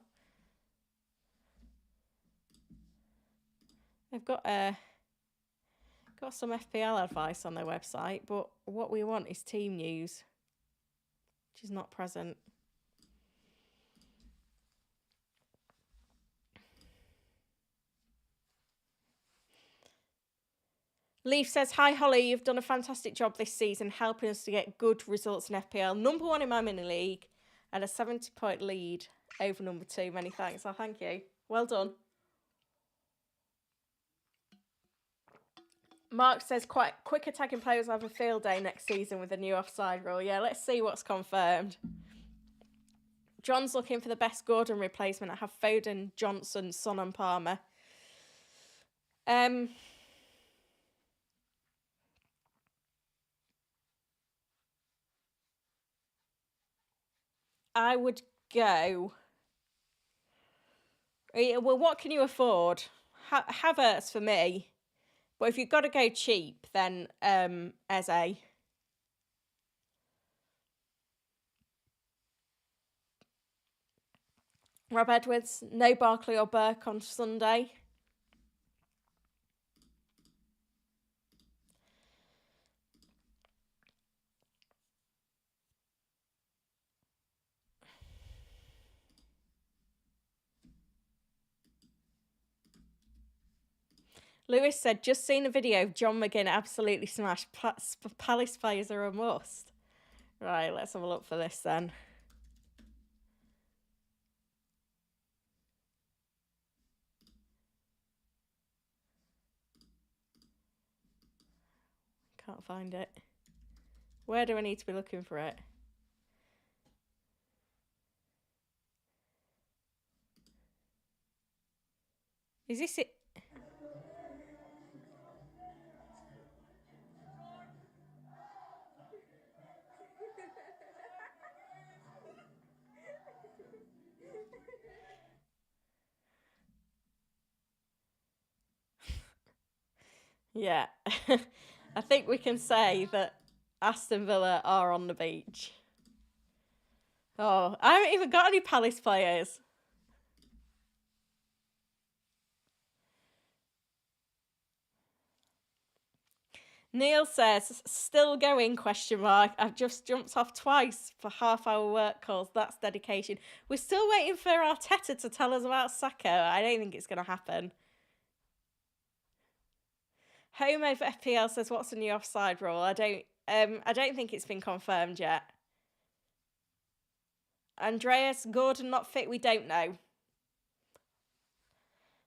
They've got some FPL advice on their website, but what we want is team news, which is not present. Leaf says, hi Holly, you've done a fantastic job this season helping us to get good results in FPL. Number 1 in my mini league and a 70-point lead over number 2. Many thanks. Oh, thank you. Well done. Mark says, quite quick attacking players will have a field day next season with the new offside rule. Yeah, let's see what's confirmed. John's looking for the best Gordon replacement. I have Foden, Johnson, Son and Palmer. I would go... Well, what can you afford? Havertz for me. But if you've got to go cheap, then Eze. Rob Edwards, no Barkley or Burke on Sunday. Lewis said, just seen a video of John McGinn absolutely smashed. Palace players are a must. Right, let's have a look for this then. Can't find it. Where do I need to be looking for it? Is this it? Yeah. I think we can say that Aston Villa are on the beach. Oh, I haven't even got any Palace players. Neil says, still going, question mark. I've just jumped off twice for half-hour work calls. That's dedication. We're still waiting for Arteta to tell us about Saka. I don't think it's going to happen. Home over FPL says, what's the new offside rule? I don't think it's been confirmed yet. Andreas, Gordon not fit, we don't know.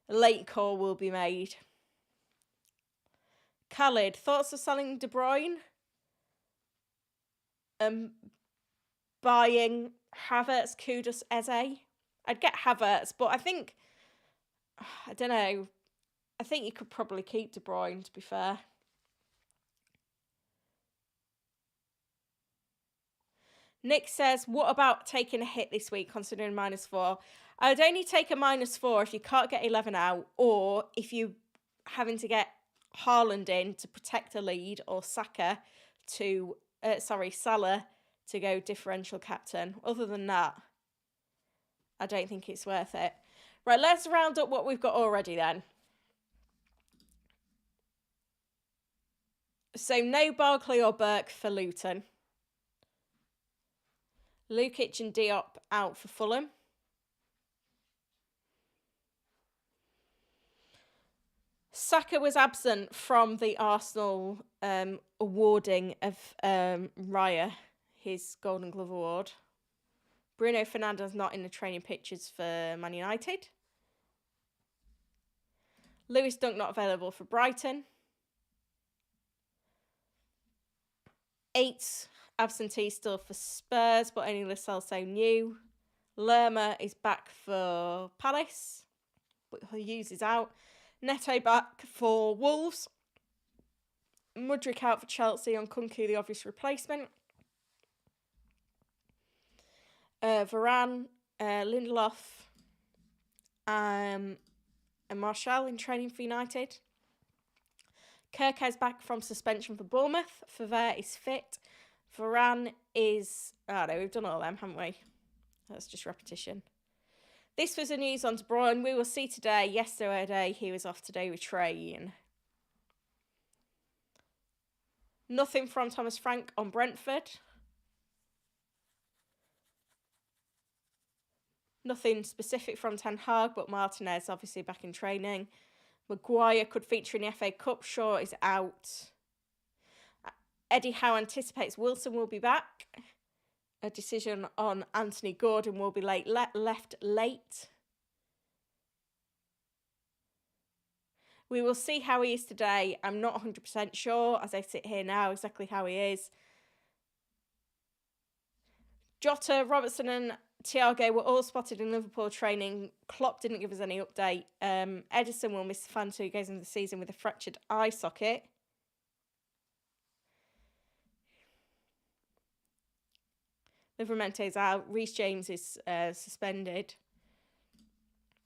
A late call will be made. Khalid, thoughts of selling De Bruyne? Buying Havertz, Kudus, Eze? I'd get Havertz, but I think, I don't know, I think you could probably keep De Bruyne, to be fair. Nick says, what about taking a hit this week, considering -4? I would only take a -4 if you can't get 11 out, or if you're having to get Haaland in to protect a lead, or Salah to go differential captain. Other than that, I don't think it's worth it. Right, let's round up what we've got already then. So no Barkley or Burke for Luton. Lukic and Diop out for Fulham. Saka was absent from the Arsenal awarding of Raya his Golden Glove Award. Bruno Fernandes not in the training pictures for Man United. Lewis Dunk not available for Brighton. 8 absentees still for Spurs, but only Lo Celso new. Lerma is back for Palace, but Hughes is out. Neto back for Wolves. Mudryk out for Chelsea on Kunku, the obvious replacement. Varane, Lindelof, and Martial in training for United. Kirk's back from suspension for Bournemouth. Favre is fit. Varane is... I don't know, we've done all of them, haven't we? That's just repetition. This was the news on De Bruyne. We will see today. Yesterday, he was off today with train. Nothing from Thomas Frank on Brentford. Nothing specific from Ten Hag, but Martinez obviously back in training. Maguire could feature in the FA Cup. Shaw is out. Eddie Howe anticipates Wilson will be back. A decision on Anthony Gordon will be left late. We will see how he is today. I'm not 100% sure as I sit here now exactly how he is. Jota, Robertson and Thiago were all spotted in Liverpool training. Klopp didn't give us any update. Edison will miss the fan 2 games in the season with a fractured eye socket. Livermente's out. Reece James is suspended.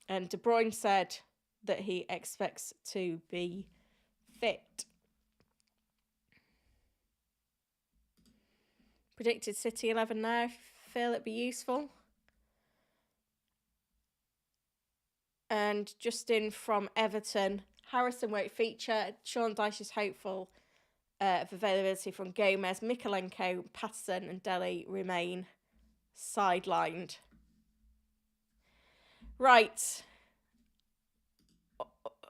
And De Bruyne said that he expects to be fit. Predicted City 11 now. Feel it'd be useful. And Justin from Everton. Harrison won't feature. Sean Dyche is hopeful of availability from Gomez. Mikolenko, Patterson and Dele remain sidelined. Right.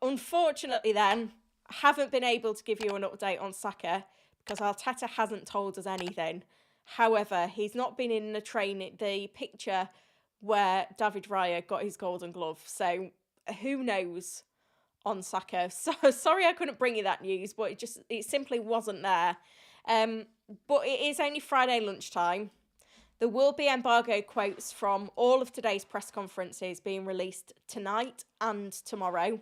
Unfortunately then, I haven't been able to give you an update on Saka because Arteta hasn't told us anything. However, he's not been in the picture where David Raya got his Golden Glove. So who knows on Saka. So sorry I couldn't bring you that news, but it simply wasn't there. But it is only Friday lunchtime. There will be embargo quotes from all of today's press conferences being released tonight and tomorrow.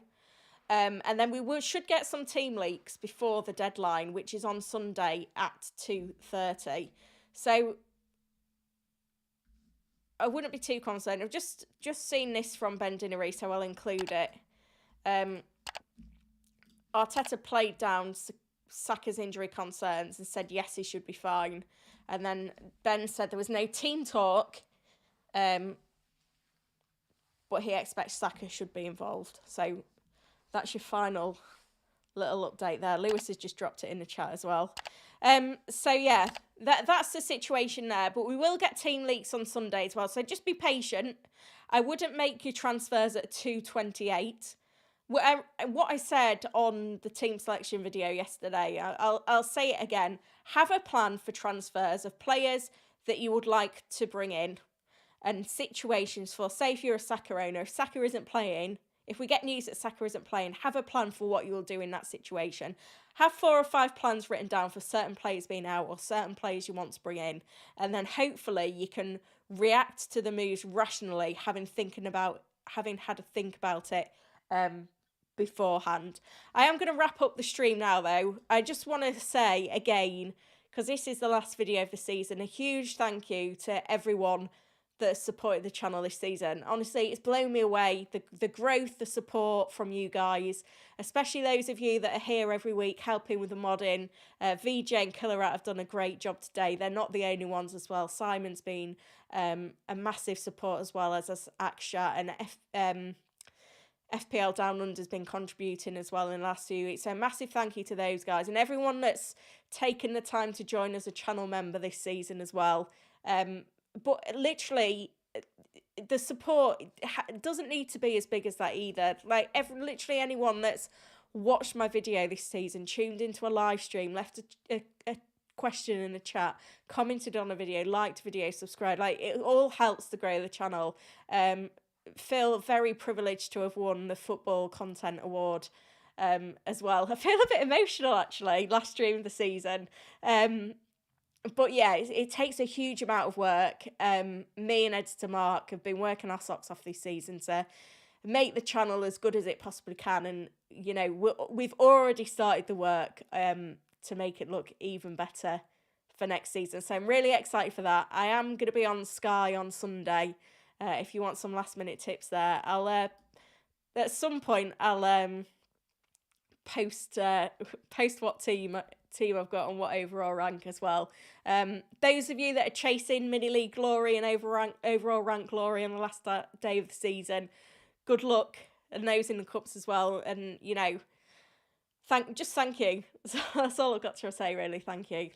And then we should get some team leaks before the deadline, which is on Sunday at 2:30. So I wouldn't be too concerned. I've just seen this from Ben Dinnery, so I'll include it. Arteta played down Saka's injury concerns and said yes, he should be fine. And then Ben said there was no team talk But he expects Saka should be involved. So that's your final little update there. Lewis has just dropped it in the chat as well. So yeah, that's the situation there. But we will get team leaks on Sunday as well. So just be patient. I wouldn't make your transfers at 228. What I said on the team selection video yesterday, I'll say it again. Have a plan for transfers of players that you would like to bring in, and situations for, say if you're a Saka owner, if Saka isn't playing, if we get news that Saka isn't playing, have a plan for what you will do in that situation. Have 4 or 5 plans written down for certain players being out or certain players you want to bring in. And then hopefully you can react to the moves rationally, having had a think about it beforehand. I am going to wrap up the stream now though. I just want to say again, because this is the last video of the season, a huge thank you to everyone that supported the channel this season. Honestly, it's blown me away. The growth, the support from you guys, especially those of you that are here every week helping with the modding. VJ and Killerat have done a great job today. They're not the only ones as well. Simon's been a massive support as well as Aksha, and FPL Down Under's been contributing as well in the last few weeks. So massive thank you to those guys and everyone that's taken the time to join as a channel member this season as well. But literally, the support doesn't need to be as big as that either. Like, literally anyone that's watched my video this season, tuned into a live stream, left a question in the chat, commented on a video, liked a video, subscribed. Like, it all helps to grow the channel. Feel very privileged to have won the Football Content Award as well. I feel a bit emotional, actually, last stream of the season. But yeah, it takes a huge amount of work. Me and Editor Mark have been working our socks off this season to make the channel as good as it possibly can. And, you know, we've already started the work to make it look even better for next season. So I'm really excited for that. I am going to be on Sky on Sunday. If you want some last minute tips there, I'll at some point I'll post what team I've got and what overall rank as well. Those of you that are chasing mini league glory and overall rank glory on the last day of the season, good luck, and those in the cups as well. And you know, thank you. That's all I've got to say really. Thank you.